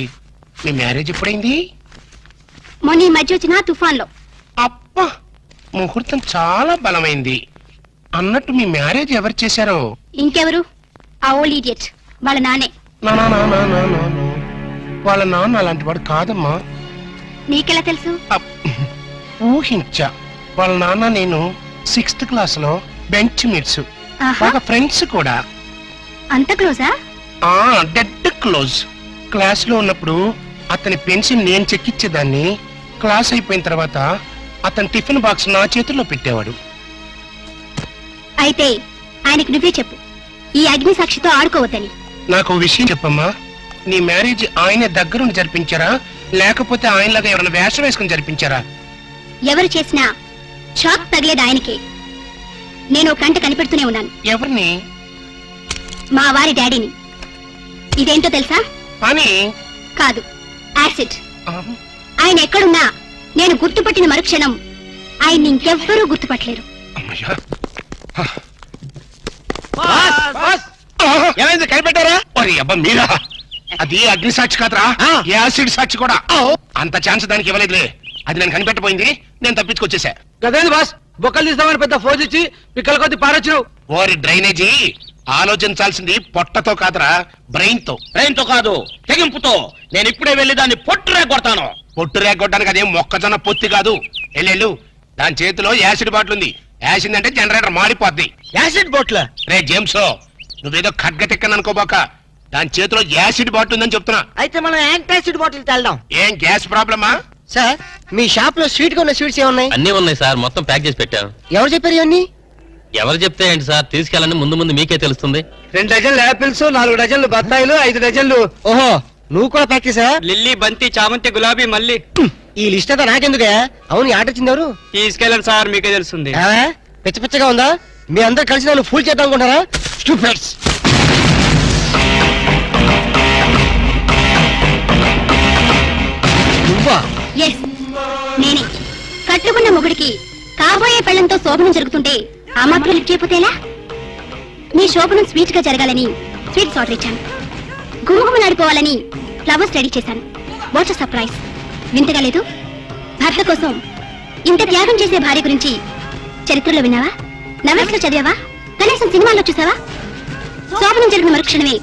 మీ మ్యారేజ్ ఎప్పుడైంది? మొన్న ఈ మధ్య వచ్చిన తుఫాన్ లో. అప్పా, ముహూర్తం చాలా బలమైంది. అన్నట్టు మీ మ్యారేజ్ ఎవరు చేశారో? ఇంకెవరు? ఆ ఓల్డ్ ఇడియట్ వాళ్ళ నానే. వాళ్ళ నాన్న అలాంటి వాడు కాదమ్మా. నీకెలా తెలుసు? ఊహించా. వాళ్ళ నాన్న నేను 6th క్లాస్ లో బెంచ్ మీట్స్, బాగా ఫ్రెండ్స్ కూడా. అంత క్లోజా? Dead close. క్లాస్ లో ఉన్నప్పుడు అతని పెన్సిల్ నేను చెక్కిచ్చేదాన్ని. క్లాస్ అయిపోయిన తర్వాత అతని టిఫిన్ బాక్స్ నా చేతుల్లో పెట్టేవాడు. అయితే ఆయనకి నువ్వే చెప్పు, ఈ అగ్ని సాక్షితో ఆడుకోవద్దని. నాకు విషయం చెప్పమ్మా. నీ మ్యారేజ్ ఆయన దగ్గరుండి జరిపించారా, లేకపోతే ఆయనలాగా ఎవరైనా వేషం వేసుకుని జరిపించారా? ఎవరు చేసినా షాక్ తగిలేది ఆయనకే. నేను ఒక కంట కనిపెడుతూనే ఉన్నాను. ఎవరిని? మా వారి డాడీని. ఇదేంటో తెలుసా? అని కాదు, యాసిడ్. ఆయన ఎక్కడున్నా నేను గుర్తుపట్టిన మరుక్షణం ఆయన్ని ఇంకెవ్వరూ గుర్తుపట్టలేరు. ఏమైంది, కనిపెట్టారా? అబ్బా మీరా? అది అగ్ని సాక్షి కాదురా, యాసిడ్ సాక్షి కూడా. అంత ఛాన్స్ దానికి ఇవ్వలేదులే. అది నేను కనిపెట్టబోయింది, నేను తప్పించుకొచ్చేసా. కదేంది బాస్, బొక్కలు తీస్తామని పెద్ద ఫోజ్ ఇచ్చి పిక్కల కొద్ది పారొచ్చినావు. ఓరి డ్రైనేజీ, ఆలోచించాల్సింది పొట్టతో కాదురా, బ్రెయిన్ తో. బ్రెయిన్ తో కాదు, తెగింపుతో. నేను ఇప్పుడే వెళ్లి దాన్ని పొట్టు రేగొడతాను. పొట్టు రేగొట్టడానికి అదేం మొక్కజొన్న పొత్తి కాదు. ఎల్లెళ్ళు, దాని చేతిలో యాసిడ్ బాటిల్ ఉంది. యాసిడ్ అంటే జనరేటర్ మాడిపోద్ది. యాసిడ్ బోట్ల? రే జేమ్స్, నువ్వేదో ఖడ్గ తిక్కని అనుకోబాక. దాని చేతిలో యాసిడ్ బాటిల్ ఉందని చెప్తున్నా. అయితే మనం యాంటాసిడ్ బాటిల్ తెల్దాం. ఏం గ్యాస్ ప్రాబ్లమా? సార్, మీ షాప్ లో స్వీట్ గా ఉన్న స్వీట్స్ ఏమున్నాయి? అన్నీ ఉన్నాయి సార్, మొత్తం ప్యాక్ చేసి పెట్టాం. ఎవరు చెప్పారు ఇవన్నీ? ఎవరు చెప్తే ఏంటి సార్, తీసుకెళ్ళండి, ముందు ముందు మీకే తెలుస్తుంది. 2 డజన్లు యాపిల్స్, 4 డజన్లు బత్తాయిలు, 5 డజన్లు. ఓహో, నువ్వు కూడా ప్రాక్టీసా? లిల్లీ, బంతి, చామంతి, గులాబీ, మల్లి. ఈ లిస్ట్ అంతా నాకెందుకే? అవును, ఈ ఆట వచ్చింది ఎవరు? తీసుకెళ్ళండి సార్, మీకే తెలుస్తుంది. పిచ్చ పిచ్చగా ఉందా? మీ అందరు కలిసి నన్ను ఫూల్ చేద్దాం అనుకుంటారా? స్టూపిడ్స్. నువ్వా? ఎస్, నేనే. కట్టుకున్న మొగుడికి కాబోయే పెళ్లంతో శోభనం జరుగుతుంటే ఆ మాత్రం లిఫ్ట్ చేయకపోతే ఎలా? మీ శోభనం స్వీట్ గా జరగాలని స్వీట్స్ ఆర్డర్ ఇచ్చాను. గుమగుమలాడిపోవాలని ఫ్లవర్స్ రెడీ చేశాను. What's surprise? వింతగా లేదు? భర్త కోసం ఇంత త్యాగం చేసే భార్య గురించి చరిత్రలో విన్నావా? నవల్స్ లో చదివావా? కనీసం సినిమాల్లో చూసావా? శోభనం జరిగిన మరుక్షణమే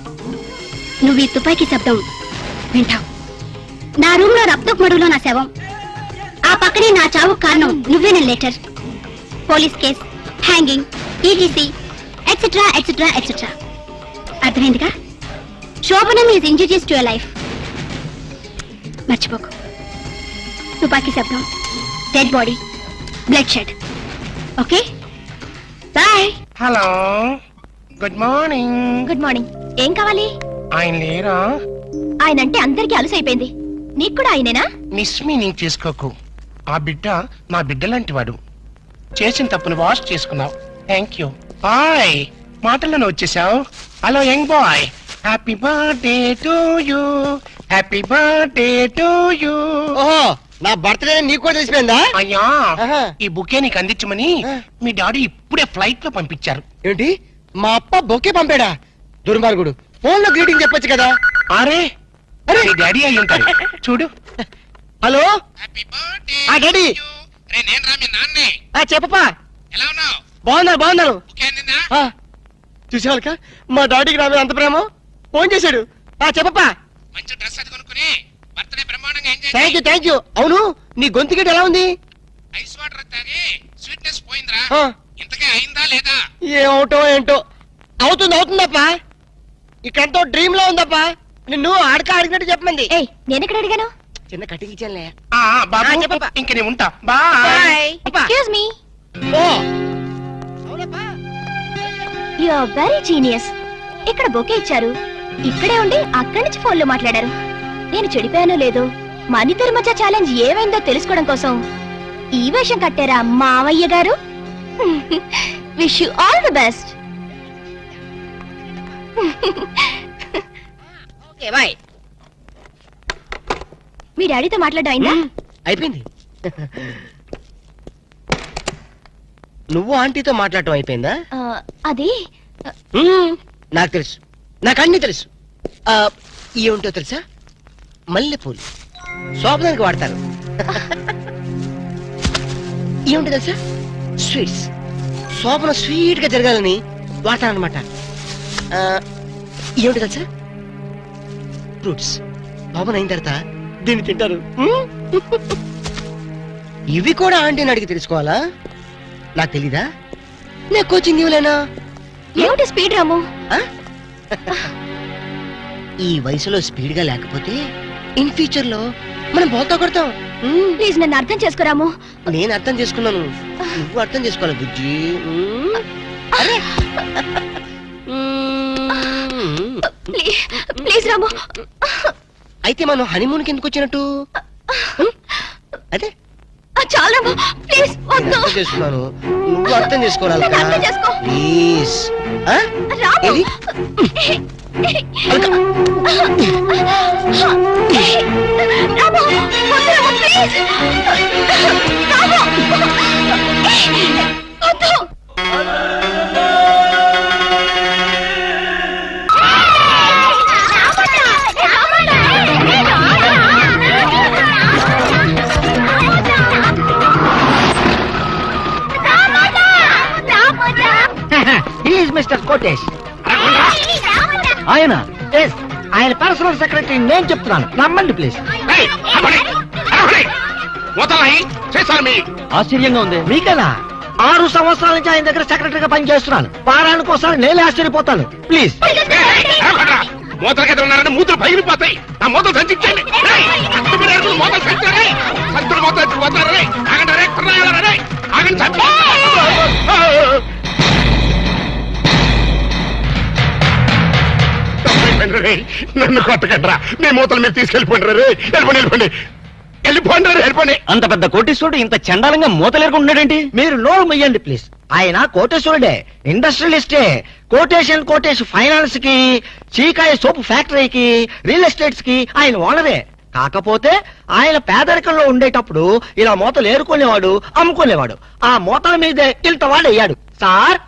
నువ్వు ఈ తుపాకీ శబ్దం వింటావు. నా రూమ్ లో రక్తపు మడుగులో నా శవం, ఆ పక్కనే నా చావుకు కారణం నువ్వేన letter, police case, hanging, ETC etcetera etcetera etcetera. అర్థమైందిగా? శోభనం is injurious to your life. మర్చిపోకు. తుపాకీ శబ్దం, dead body, blood shed. Okay bye. Hello, good morning. Good morning. ఏం కావాలి? ఆయన లేరా? ఆయన అంటే అందరికీ అలుసు అయిపోయింది. నీకు కూడా ఆయనేనా? మిస్ మీనింగ్ చేసుకోకు. ఆ బిడ్డ నా బిడ్డ లాంటి వాడు. చేసిన తప్పును వాష్ చేసుకున్నావు. Thank you. బాయ్. మాటల్లోనే వచ్చేసావు. Hello young boy, happy birthday to you, happy birthday to you. ఓహో, నా బర్త్డే నీకు కూడా తెలిసిపోయిందా? అయ్యా, ఆహా. ఈ బుకే నీకు అందించమని మీ డాడీ ఇప్పుడే ఫ్లైట్ లో పంపించారు. ఏంటి, మా అప్ప బొకే పంపాడా? దుర్మార్గుడు. ఫోన్ లో గ్రీటింగ్ చెప్పొచ్చు కదా. అరే అరే, నీ డాడీ అయి ఉంటారు. చూడు. హలో, హ్యాపీ బర్త్డే ఆ డాడీ. నేను రా మీ నాన్నే. చెప్పప్పా. ఎలా ఉన్నావు? బాగున్నాను. బుకే అందిందా? చూసేవాళ్ళక మా డాడీకి నా మీద అంత ప్రేమ. ఫోన్ చేశాడు. చెప్పప్పా. మంచి డ్రెస్ అది కొనుక్కుని బర్త్డే బ్రహ్మాండంగా ఎంజాయ్ థ్యాంక్ యూ. అవును, నీ గొంతు గిట్ట ఎలా ఉంది? ఐస్ వాటర్ తాగి స్వీట్నెస్ పోయిందిరా. ఆ, ఇంతకే అయిందా లేదా? ఏమవుటో ఏంటో. అవుతుందప్పా. ఇక్కడంతో డ్రీమ్ లో ఉందప్పా. నిన్ను అడిగినట్టు చెప్పమంది. ఏయ్, నేను ఎక్కడ అడిగాను? చిన్న కటింగ్ ఇచ్చానులే. బాబు, చెప్పప్పా. ఇంక నేను ఉంటా. బాయ్. Excuse me. ఓ, అవునప్పా. You are very genius. ఇక్కడ బొకే ఇచ్చారు, ఇక్కడే ఉండి అక్కడి నుంచి ఫోన్ లో మాట్లాడారు. నేను చెడిపోయానో లేదో, మన ఇద్దరి మధ్య ఛాలెంజ్ ఏమైందో తెలుసుకోవడం కోసం ఈ వేషం కట్టారా మావయ్య గారు? Wish you all the best. Okay bye. మీ డాడీతో మాట్లాడడం అయిందా? అయిపోయింది. నువ్వు ఆంటీతో మాట్లాడటం అయిపోయిందా? అది నాకు తెలుసు, నాకు అన్ని తెలుసు. ఏముంటో తెలుసా? మల్లెపూలు శోభనానికి వాడతారు. ఏముంటో తెలుసా? స్వీట్స్. శోభన స్వీట్ గా జరగాలని వాడతారు అనమాట. ఏమిటో తెలుసా? ఫ్రూట్స్. శోభన అయిన తర్వాత దీన్ని తింటారు. ఇవి కూడా ఆంటీని అడిగి తెలుసుకోవాలా? నాకు తెలీదా? నేను కోచింగ్ ఇవ్వలేనా? ఏమిటి స్పీడ్ రాము? ఈ వయసులో స్పీడ్ గా లేకపోతే ఇన్ ఫ్యూచర్ లో మనం బోల్తా కొడతాం. ప్లీజ్ నన్ను అర్థం చేసుకోరాము. నేను అర్థం చేసుకున్నాను, నువ్వు అర్థం చేసుకోవాలి బుజ్జి. అరే, ప్లీజ్ రాము. అయితే మనం హనీమూన్ కి ఎందుకు వచ్చినట్టు? అదే చాలా రాము, ప్లీజ్ వద్దు. అర్థం చేసుకున్నాను, నువ్వు అర్థం చేసుకోవాలి. నన్ను అర్థం చేసుకో. ప్లీజ్. రాము. ఏది? రాము, వద్దు రాము, ప్లీజ్. రాము, వద్దు. మిస్టర్ కోటేష్. ఆయన ఆయన పర్సనల్ సెక్రటరీ. నేను చెప్తున్నాను, నమ్మండి ప్లీజ్. ఆశ్చర్యంగా ఉంది మీకనా? 6 సంవత్సరాల నుంచి ఆయన దగ్గర సెక్రటరీగా పనిచేస్తున్నాను. వారానికి ఒకసారి నేనే ఆశ్చర్యపోతాను. ప్లీజ్. మూతలకి ఉన్నారంటే మూతలు పగిలిపోతాయి. ఆ మూతలు సంచించండి. మూతలు సంచారే సంతులు మూతలు పోతారు. ఆగండి, ఆగండి. నన్ను కొట్టకండ్రా. మీ మూతలు మీరు తీసుకెళ్ళిపోండి. వెళ్ళిపోండి. అంత పెద్ద కోటీశ్వరుడు ఇంత చండాలంగా మూతలేరుకుంటున్నాడేంటి? మీరు నోరు మొయ్యండి ప్లీజ్. ఆయన కోటేశ్వరుడే, ఇండస్ట్రియలిస్టే. కోటేష్ ఫైనాన్స్ కి, చీకాయ సోపు ఫ్యాక్టరీకి, రియల్ ఎస్టేట్స్ కి ఆయన ఓనరే. కాకపోతే ఆయన పేదరికంలో ఉండేటప్పుడు ఇలా మూతలు ఏరుకునేవాడు, అమ్ముకునేవాడు. ఆ మూతల మీదే ఇంత వాడు అయ్యాడు. సార్,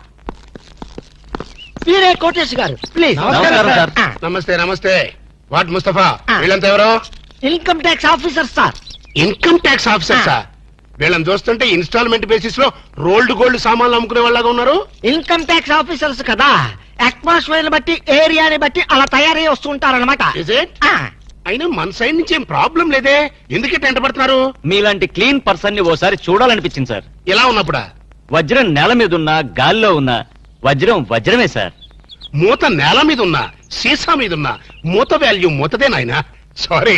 మీరే కోటేష్ గారు, ప్లీజ్. నమస్కారం సార్. నమస్తే. వాట్ ముస్తఫా, వీళ్ళంతా ఎవరో? Income tax officer sir. Income tax officer sir. వీళ్ళని చూస్తుంటే ఇన్స్టాల్మెంట్ బేసిస్ లో రోల్డ్ గోల్డ్ సామాన్లు అమ్ముకునే వాళ్ళగా ఉన్నారు. ఇన్కమ్ ట్యాక్స్ ఆఫీసర్స్ కదా, అట్మాస్ఫియర్ బట్టి, ఏరియాని బట్టి అలా తయారై వస్తుంటారనమాట. అయినా మన సైడ్ నుంచి ఏం ప్రాబ్లం లేదే, ఎందుకే టెంట పడుతున్నారు? మీలాంటి క్లీన్ పర్సన్ ని ఓసారి చూడాలనిపించింది సార్. ఎలా ఉన్నప్పుడా? వజ్రం నేల మీద ఉన్నా, గాల్లో ఉన్నా వజ్రమే సార్. మూత నేల మీద ఉన్నా, సీసా మీద ఉన్నా, మూత వాల్యూ మూతదే నాయనా. సారీ,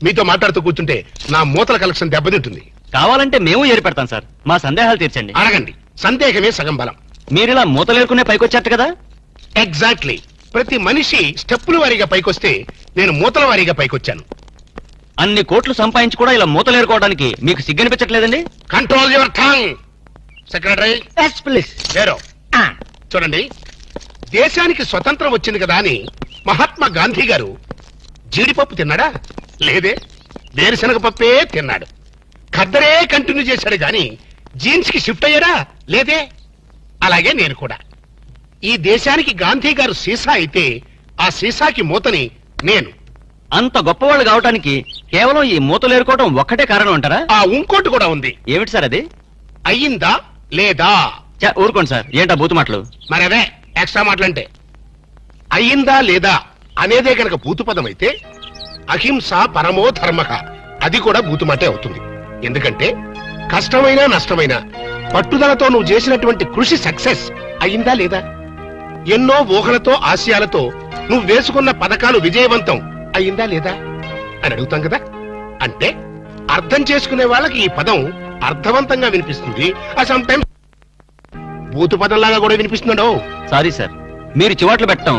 మీతో మాట్లాడుతూ కూర్చుంటే నా మూతల కలెక్షన్ దెబ్బతింటుంది. కావాలంటే మేము ఏరి పెడతాం సార్. మా సందేహాలు తీర్చండి. అడగండి, సందేహమే సగం బలం. మీరిలా మూతలేరుకునే పైకొచ్చారు కదా. ఎగ్జాక్ట్లీ. ప్రతి మనిషి స్టెప్పుల వారీగా పైకొస్తే నేను మూతల వారీగా పైకొచ్చాను. అన్ని కోట్లు సంపాదించి కూడా ఇలా మూతలేరుకోవడానికి మీకు సిగ్గనిపించట్లేదండి? Control your tongue. Secretary yes please. లేరో చూడండి, దేశానికి స్వతంత్రం వచ్చింది కదా అని మహాత్మా గాంధీ గారు జీడిపప్పు తిన్నాడా? లేదే, వేరుశనగ పప్పే తిన్నాడు. ఖద్దరే కంటిన్యూ చేశాడు గాని జీన్స్ కి షిఫ్ట్ అయ్యాడా? లేదే. అలాగే నేను కూడా. ఈ దేశానికి గాంధీ గారు సీసా అయితే ఆ సీసాకి మూతని నేను. అంత గొప్పవాళ్ళు కావటానికి కేవలం ఈ మూతలేరుకోవడం ఒక్కటే కారణం అంటారా? ఆ ఇంకోటి కూడా ఉంది. ఏమిటి సార్ అది? అయ్యిందా లేదా? ఊరుకోండి సార్, ఏంటా బూతు మాటలు? మరి అదే ఎక్స్ట్రా మాటలంటే. అయ్యిందా లేదా అనేదే కనుక భూతు పదం అయితే అహింస పరమో ధర్మక అది కూడా భూతుమాటే అవుతుంది. ఎందుకంటే కష్టమైనా నష్టమైనా పట్టుదలతో నువ్వు చేసినటువంటి కృషి సక్సెస్ అయ్యిందా లేదా? ఎన్నో ఊహలతో ఆశయాలతో నువ్వు వేసుకున్న పథకాలు విజయవంతం అయ్యిందా లేదా అని అడుగుతాం కదా. అంటే అర్థం చేసుకునే వాళ్ళకి ఈ పదం అర్థవంతంగా వినిపిస్తుంది. సమ్ టైమ్స్ భూతు పదంలాగా కూడా వినిపిస్తున్నాడు. సారీ సార్, మీరు చివాట్లు పెట్టడం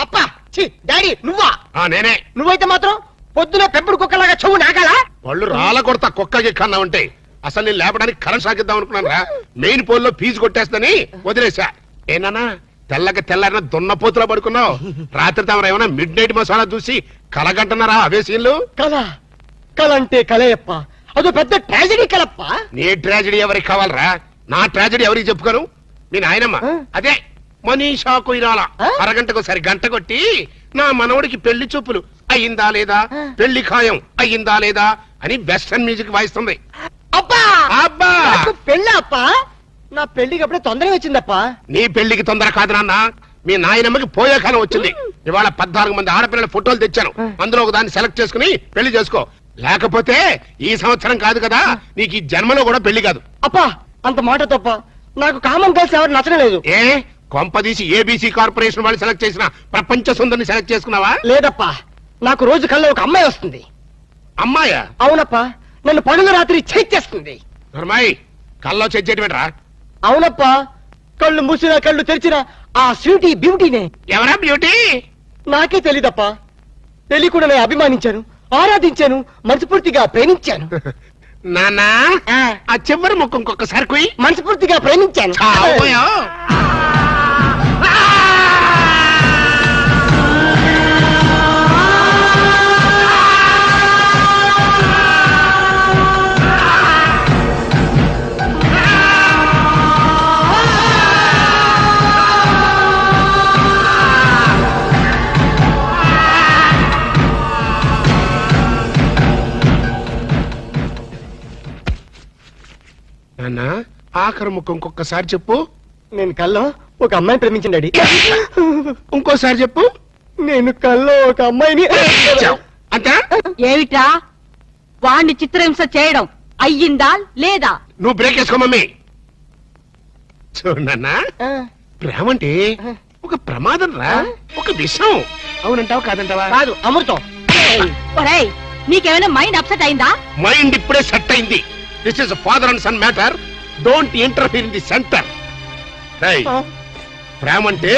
అప్పా డాడీ నువ్వా? నేనే. నువ్వైతే మాత్రం పొద్దున పెంపుడు కుక్కలాగా చెవు నాకాలా? వాళ్ళు రాళ్ళ కొడతా కుక్కకి కన్నా ఉంటే అసలు నేను లేపడానికి కరెంట్ సాగిద్దాం అనుకున్నాను రా. మెయిన్ పోల్ లో ఫీజు కొట్టేస్తని వదిలేసా. ఏనా తెల్లకి తెల్లారిన దున్నపోతులా పడుకున్నావు. రాత్రి తమరు ఏమైనా మిడ్ నైట్ మసాలా చూసి కలగంటున్నారా అవే సీన్లు? కల అంటే కలయప్ప, అదో పెద్ద ట్రాజడీ కలప్ప. నీ ట్రాజడీ ఎవరికి కావాలరా? నా ట్రాజడీ ఎవరికి చెప్పుకోను? మీ నాయనమ్మ ఆ? అదే మనీషా కొయిరాల ఆ? అరగంటకు సరి గంట కొట్టి నా మనవడికి పెళ్లి చూపులు అయ్యిందా లేదా, ఆ. పెళ్లి ఖాయం అయ్యిందా లేదా అని వెస్టర్న్ మ్యూజిక్ వాయిస్తుంది. అబ్బా అబ్బా నాకు పెళ్ళి అప్ప నా పెళ్లికి అప్పుడే తొందరగా వచ్చిందప్పా. నీ పెళ్లికి తొందర కాదు నాన్న, మీ నాయనమ్మకి పోయే కాలం వచ్చింది. ఇవాళ 14 మంది ఆడపిల్లల ఫోటోలు తెచ్చాను, అందులో ఒక దాన్ని సెలెక్ట్ చేసుకుని పెళ్లి చేసుకో. లేకపోతే ఈ సంవత్సరం కాదు కదా, నీకు ఈ జన్మలో కూడా పెళ్లి కాదు. అప్పా అంత మాట తప్ప నాకు కామన్ గర్ల్స్ ఎవరు నచ్చడం లేదు. ఏ కొంపదీసి ఏబీసీ కార్పొరేషన్ వాళ్ళు సెలెక్ట్ చేసిన ప్రపంచ సుందరిని సెలెక్ట్ చేసుకున్నావా? లేదప్పా, నాకు రోజు కల్లో ఒక అమ్మాయి వస్తుంది. అమ్మాయా? అవునప్పా, నన్ను పగలు రాత్రి చేస్తుంది. ధర్మాయి కల్లో చెయ్యటమేట్రా? అవునప్పా, కళ్ళు మూసినా కళ్ళు తెరిచినా ఆ స్వీటీ బ్యూటీనే. ఎవరా బ్యూటీ? నాకే తెలీదప్పా, తెలియకుండా నేను అభిమానించాను, ఆరాధించాను, మనస్ఫూర్తిగా ప్రేమించాను. నానా ఆ, ఆ చివరి ముక్కు ఇంకొకసారి కుయ్. మనస్ఫూర్తిగా ప్రేమించాను. చావోయో. నాన్నా ఆఖరి ముక్కు ఇంకొకసారి చెప్పు. నేను కల్లో ఒక అమ్మాయిని ప్రేమించాను డాడీ. ఇంకోసారి చెప్పు. నేను కల్లో ఒక అమ్మాయిని అంతా ఏమిటా వాణ్ణి చిత్రహింస చేయడం అయ్యిందా లేదా? నువ్వు బ్రేక్ వేసుకో మమ్మీ. చూడు నాన్నా, ఆ, ప్రేమ అంటే ఒక ప్రమాదం రా, ఒక విషయం. అవునంటావా కాదంటావా? కాదు అమృతం. ఒరేయ్, నీకేమైనా మైండ్ అప్సెట్ అయిందా? మైండ్ ఇప్పుడే సెట్ అయింది. This is father and son matter, don't interfere in the centre. ప్రేమ అంటే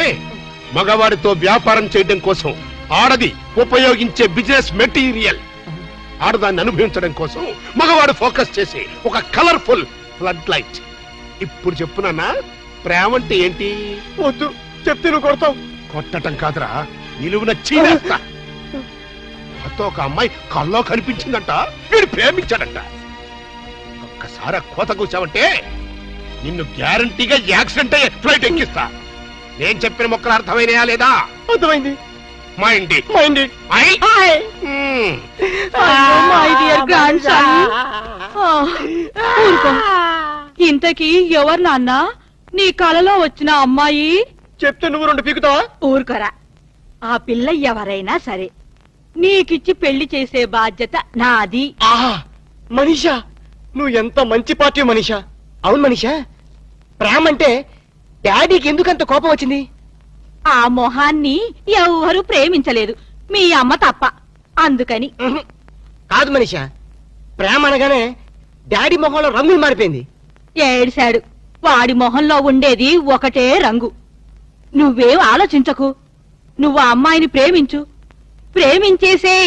మగవాడితో వ్యాపారం చేయడం కోసం ఆడది ఉపయోగించే బిజినెస్ మెటీరియల్. ఆడదాన్ని అనుభవించడం కోసం మగవాడు ఫోకస్ చేసే ఒక కలర్ఫుల్ ఫ్లడ్ లైట్. ఇప్పుడు చెప్పునన్నా, ప్రేమ అంటే ఏంటి? వద్దు చెప్తే నువ్వు కొడతావు. కొట్టటం కాదురా, నిలువున చీనేస్తా. నాతో ఒక అమ్మాయి కల్లో కనిపించిందంట, వీడు ప్రేమించాడంట. ఒక్కసారి ఆ కోత కూర్చావంటే నిన్ను గ్యారంటీగా యాక్సిడెంట్ అయ్యే ఫ్లైట్ ఎక్కిస్తా. నేను చెప్పిన మొక్కలు అర్థమైనయా లేదా? అర్థమైంది. Mind mind my dear grand son. ఊరుకో. ఇంతకీ ఎవరు నాన్న నీ కలలో వచ్చిన అమ్మాయి? చెప్తే నువ్వు 2 పీకుతావా? ఊరుకోరా. ఆ పిల్ల ఎవరైనా సరే నీకిచ్చి పెళ్లి చేసే బాధ్యత నాది. ఆహా మనీషా, నువ్వు ఎంత మంచి పార్టీ మనీషా. అవును మనీషా, ప్రేమ అంటే డాడీకి ఎందుకంత కోపం వచ్చింది? ఆ మొహాన్ని ఎవరు ప్రేమించలేదు, మీ అమ్మ తప్ప. అందుకని. ఉహు. కాదు మనీషా, ప్రేమ అనగానే డాడీ మొహంలో రంగులు మారిపోయింది. ఏడిశాడు. వాడి మొహంలో ఉండేది ఒకటే రంగు. నువ్వేం ఆలోచించకు. నువ్వు ఆ అమ్మాయిని ప్రేమించు, ప్రేమించేసే.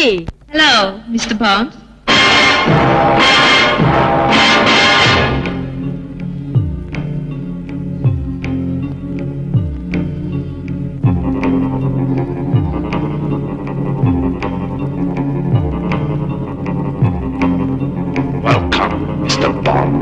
Hello mister Bond. Welcome mister Bond.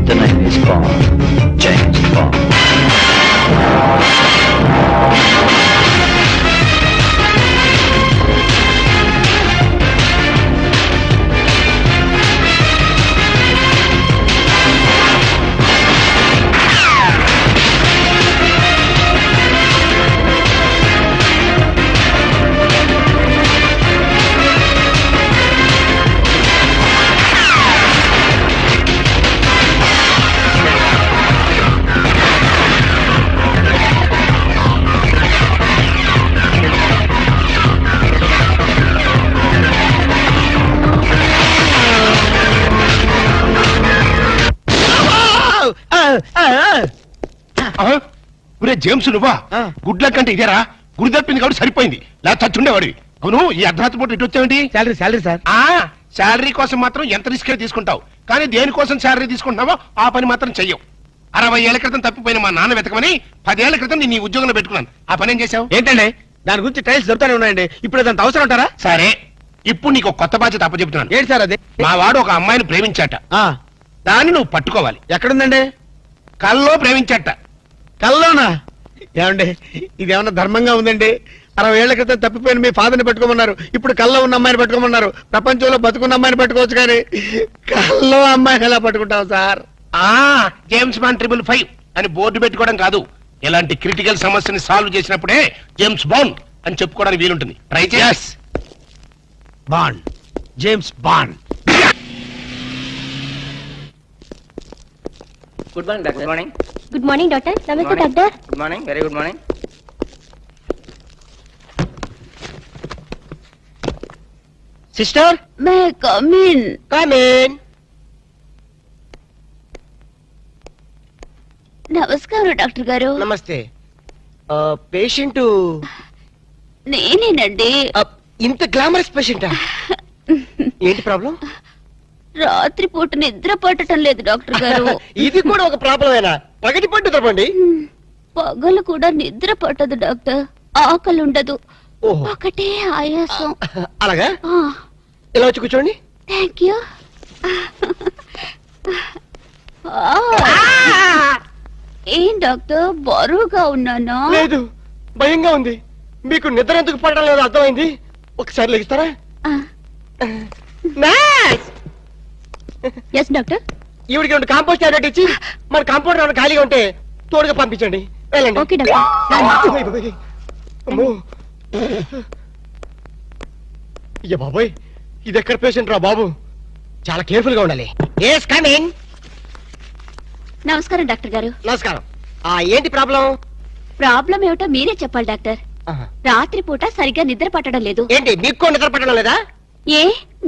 The name is Bond, James Bond. ఒరే జేమ్స్, నువ్వా? గుడ్ల కంటే ఇదేరా, గుడి తప్పింది కాబట్టి సరిపోయింది, లేదా చచ్చుండేవాడివి. అవును, ఈ అర్ధరాత్రి పూట ఇటు వచ్చావేంటి? Salary sir. శాలరీ కోసం మాత్రం ఎంత రిస్క్ తీసుకుంటావు, కానీ దేనికోసం శాలరీ తీసుకుంటున్నావో ఆ పని మాత్రం చెయ్యవు. 60 ఏళ్ల క్రితం తప్పిపోయిన మా నాన్న వెతకమని 10 ఏళ్ల క్రితం నేను ఈ ఉద్యోగంలో పెట్టుకున్నాను. ఆ పని ఏం చేశావు? ఏంటండి దాని గురించి టైల్స్ దొరుకుతానే ఉన్నాయండి, ఇప్పుడు అదంత అవసరం అంటారా? సరే, ఇప్పుడు నీకు ఒక కొత్త బాధ్యత అప్పచెప్తున్నాను. ఏంటి సార్ అది? మా వాడు ఒక అమ్మాయిని ప్రేమించాట, ఆ, దాన్ని నువ్వు పట్టుకోవాలి. ఎక్కడుందండి? కల్లో ప్రేమించాట. కల్లోనా? ఏమండి ఇదేమన్నా ధర్మంగా ఉందండి? 60 ఏళ్ల క్రితం తప్పిపోయిన మీ ఫాదర్ని పట్టుకోమన్నారు, ఇప్పుడు కల్లో ఉన్న అమ్మాయిని పట్టుకోమన్నారు. ప్రపంచంలో బతుకున్న అమ్మాయిని పట్టుకోవచ్చు కానీ కల్లో అమ్మాయిని ఎలా పట్టుకుంటాం సార్? జేమ్స్ బాండ్ 555 అని బోర్డు పెట్టుకోవడం కాదు, ఇలాంటి క్రిటికల్ సమస్యని సాల్వ్ చేసినప్పుడే జేమ్స్ బాండ్ అని చెప్పుకోవడానికి వీలుంటుంది. ట్రై చేస్. Bond, James Bond. Good morning doctor. Good morning. Good morning doctor. నమస్తే doctor. Good morning, very good morning. Sister, may come in. Come in. నమస్కారం డాక్టర్ గారు. నమస్తే. పేషెంట్ నేనేనండి. ఇంత గ్లామరస్ పేషెంటా? ఏంటి ప్రాబ్లం? రాత్రిపూట నిద్ర పట్టడం లేదు డాక్టర్ గారు. ఇది కూడా ఒక ప్రాబ్లమేనా? పగటి పట్టు తప్పండి. పగలు కూడా నిద్ర పట్టదు డాక్టర్. ఆకలి ఉండదు, ఓహో. ఒకటే ఆయాసం. అలాగా? ఇలా వచ్చి కూర్చోండి. Thank you. ఏం డాక్టర్ బరువుగా ఉన్నానా? లేదు, భయంగా ఉంది. మీకు నిద్ర ఎందుకు పడడం లేదు అర్థమైంది. ఒకసారి లెగిస్తారా? Yes doctor. ఈవిడికి 2 కాంపోస్ట్ టాబ్లెట్ ఇచ్చి మన కాంపౌండ్ ఏమైనా ఖాళీగా ఉంటే తోడుగా పంపించండి. వెళ్ళండి. Okay doctor. అమ్మో. అయ్య బాబోయ్, ఇది ఎక్కడ పేషెంట్ రా బాబు? చాలా కేర్ఫుల్ గా ఉండాలి. Yes come in. నమస్కారం డాక్టర్ గారు. నమస్కారం. ఏంటి ప్రాబ్లం? ప్రాబ్లం ఏమిటో మీరే చెప్పాలి డాక్టర్. రాత్రిపూట సరిగ్గా నిద్ర పట్టడం లేదు. ఏంటి మీకు నిద్ర పట్టడం లేదా? ఏ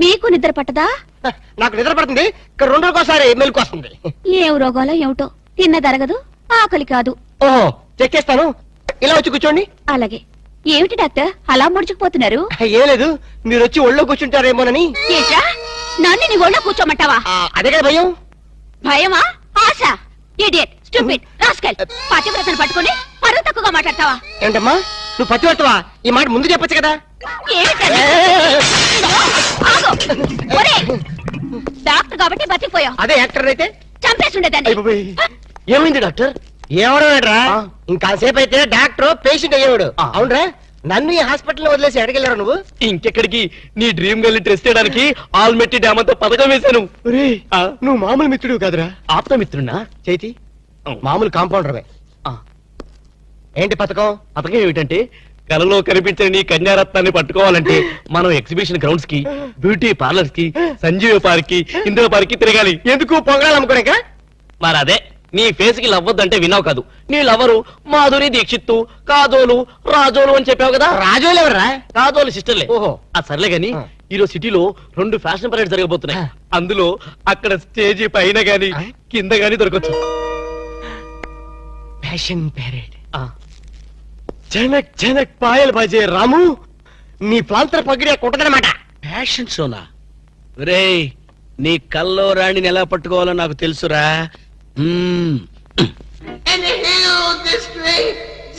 మీకు నిద్ర పట్టదా? నాకు నిద్ర పడుతుంది, 2 రోజులకోసారి మెలకు వస్తుంది. ఏం రోగాలో ఏమిటో, తిన్నదరగదు, ఆకలి కాదు. ఓహో, చెక్ చేస్తాను. ఇలా వచ్చి కూర్చోండి. అలాగే. ఏమిటి డాక్టర్ అలా ముడుచుకుపోతున్నారు? ఏం లేదు, మీరు వచ్చి ఒళ్ళో కూర్చుంటారేమోనని. ఏంట్రా, నన్ను నీ ఒళ్ళో కూర్చోమంటావా? అదే కదా భయం. భయమా? ఆశ? Idiot, stupid, rascal. పతివ్రతను పట్టుకొని పరువు తక్కువగా మాట్లాడతావా? ఏంటమ్మా నువ్వు పతివ్రతవా? ఈ మాట ముందు చెప్పొచ్చు కదా. డాక్టర్ కాబట్టి బతికిపోయావు. అదే యాక్టర్ అయితే చంపేసి ఉండేదాన్ని. ఏమైంది డాక్టర్? ఏమడరా? ఇంకాసేపు అయితే డాక్టర్ పేషెంట్ అయ్యేవాడు. అవునరా? నన్ను ఈ హాస్పిటల్ వదిలేసి ఎక్కడికెళ్ళారు నువ్వు? ఇంకెక్కడికి, నీ డ్రీమ్ గల్ని ట్రెస్ చేయడానికి ఆల్మెట్టి డ్యామ్ అంతా పథకం వేశాను. నువ్వు మామూలు మిత్రుడు కాదురా. ఆప్త మిత్రున్నా? చైతి మామూలు కాంపౌండర్. ఏంటి పథకం? పథకం ఏమిటంటే, కలలో కనిపించని నీ కన్యారత్నాన్ని పట్టుకోవాలంటే మనం ఎగ్జిబిషన్ గ్రౌండ్స్ కి, బ్యూటీ పార్లర్స్ కి, సంజీవ పార్క్ కి, ఇందిరా పార్క్ కి తిరగాలి. ఎందుకు? పొంగల్ అమ్ముకోలేక? మరి అదే, నీ ఫేస్ కి లవ్వద్దంటే విన్నావు కాదు. నీ లవరు మాధురి దీక్షిత్తు, కాజోలు, రాజోలు అని చెప్పావు కదా. రాజోలు ఎవరా? కాజోలు సిస్టర్లే. ఓహో, ఆ సర్లే గాని ఈరోజు సిటీలో 2 ఫ్యాషన్ పరేడ్ జరగబోతున్నాయి. అందులో అక్కడ స్టేజీ పైన గాని కింద గాని దొరకచ్చు. Fashion parade. జనక్ జనక్ పాయల్ బాజే రాము, నీ ప్రాంతర పగిడే కొట్టదనమాట. ఫ్యాషన్ షోనా? రేయ్, నీ కల్లో రాణిని ఎలా పట్టుకోవాలో నాకు తెలుసురా. And the hell this way, G.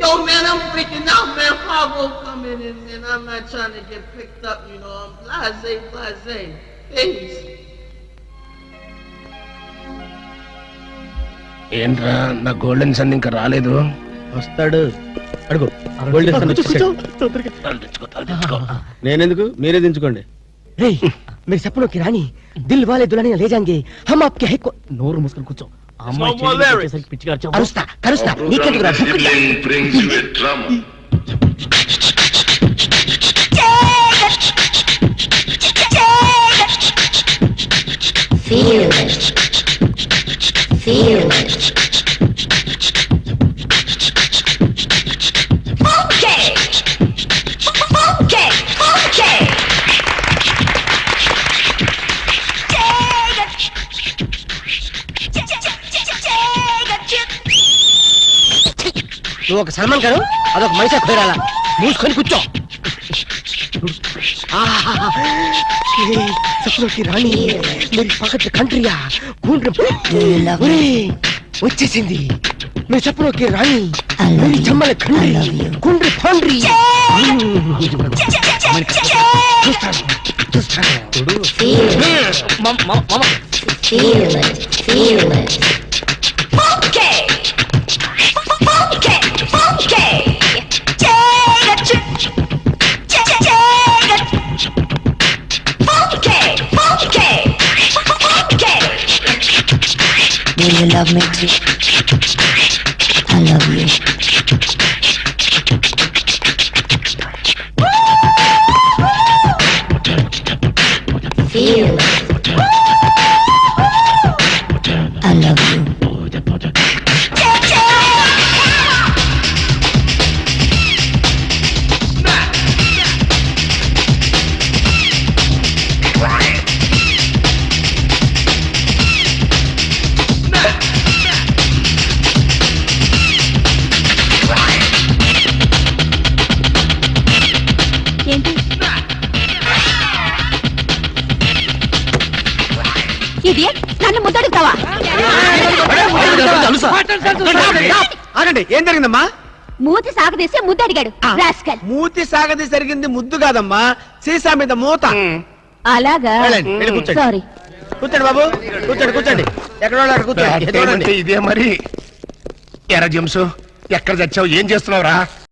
Yo, man, I'm freaking out, man. Pablo coming in, man. I'm not trying to get picked up, you know. I'm blase. Please. ఏంట్రా నా గోల్డెన్ సన్ ఇంకా రాలేదు? వస్తాడు, అడుగు. నేనెందుకు, మీరే దించుకోండి. మీరు సపనోకి రాణి దిల్ వాలే దుల్హనియా లే జాయేంగే హమ్ ఆప్కే హై. నోరు మూసుకొని కూర్చో. పిచ్చిగా కరుస్తా కరుస్తా నీకెందుకు రా? నువ్వు ఒక సల్మాన్ గారు, అదొక మైసా ఖోరాలా. మూసుకొని కూర్చో. सपनों की रानी मेरी पकड़ कंट्रिया వచ్చేసింది మీ సపనో కి రాణి मेरी Chambal Khandri कुंड्री फांड्री Do you love me too? I love you. Feel it. I love you. ఇది నన్ను ముద్దడుగుతావా? ఆగండి, ఏం జరిగిందమ్మా? మూతి సాగదీసి ముద్దడిగాడు రాస్కల్. మూతి సాగది జరిగింది ముద్దు కాదమ్మా, సీసా మీద మూత. అలాగా? వెళ్ళండి, వెళ్ళి కూర్చోండి. సారీ. కూర్చోండి బాబు, కూర్చోండి కూర్చోండి. ఎక్కడ వాళ్ళు అక్కడ కూర్చోండి. ఇదే మరి ఎర్ర జంసు ఎక్కడ చచ్చావు, ఏం చేస్తున్నావురా?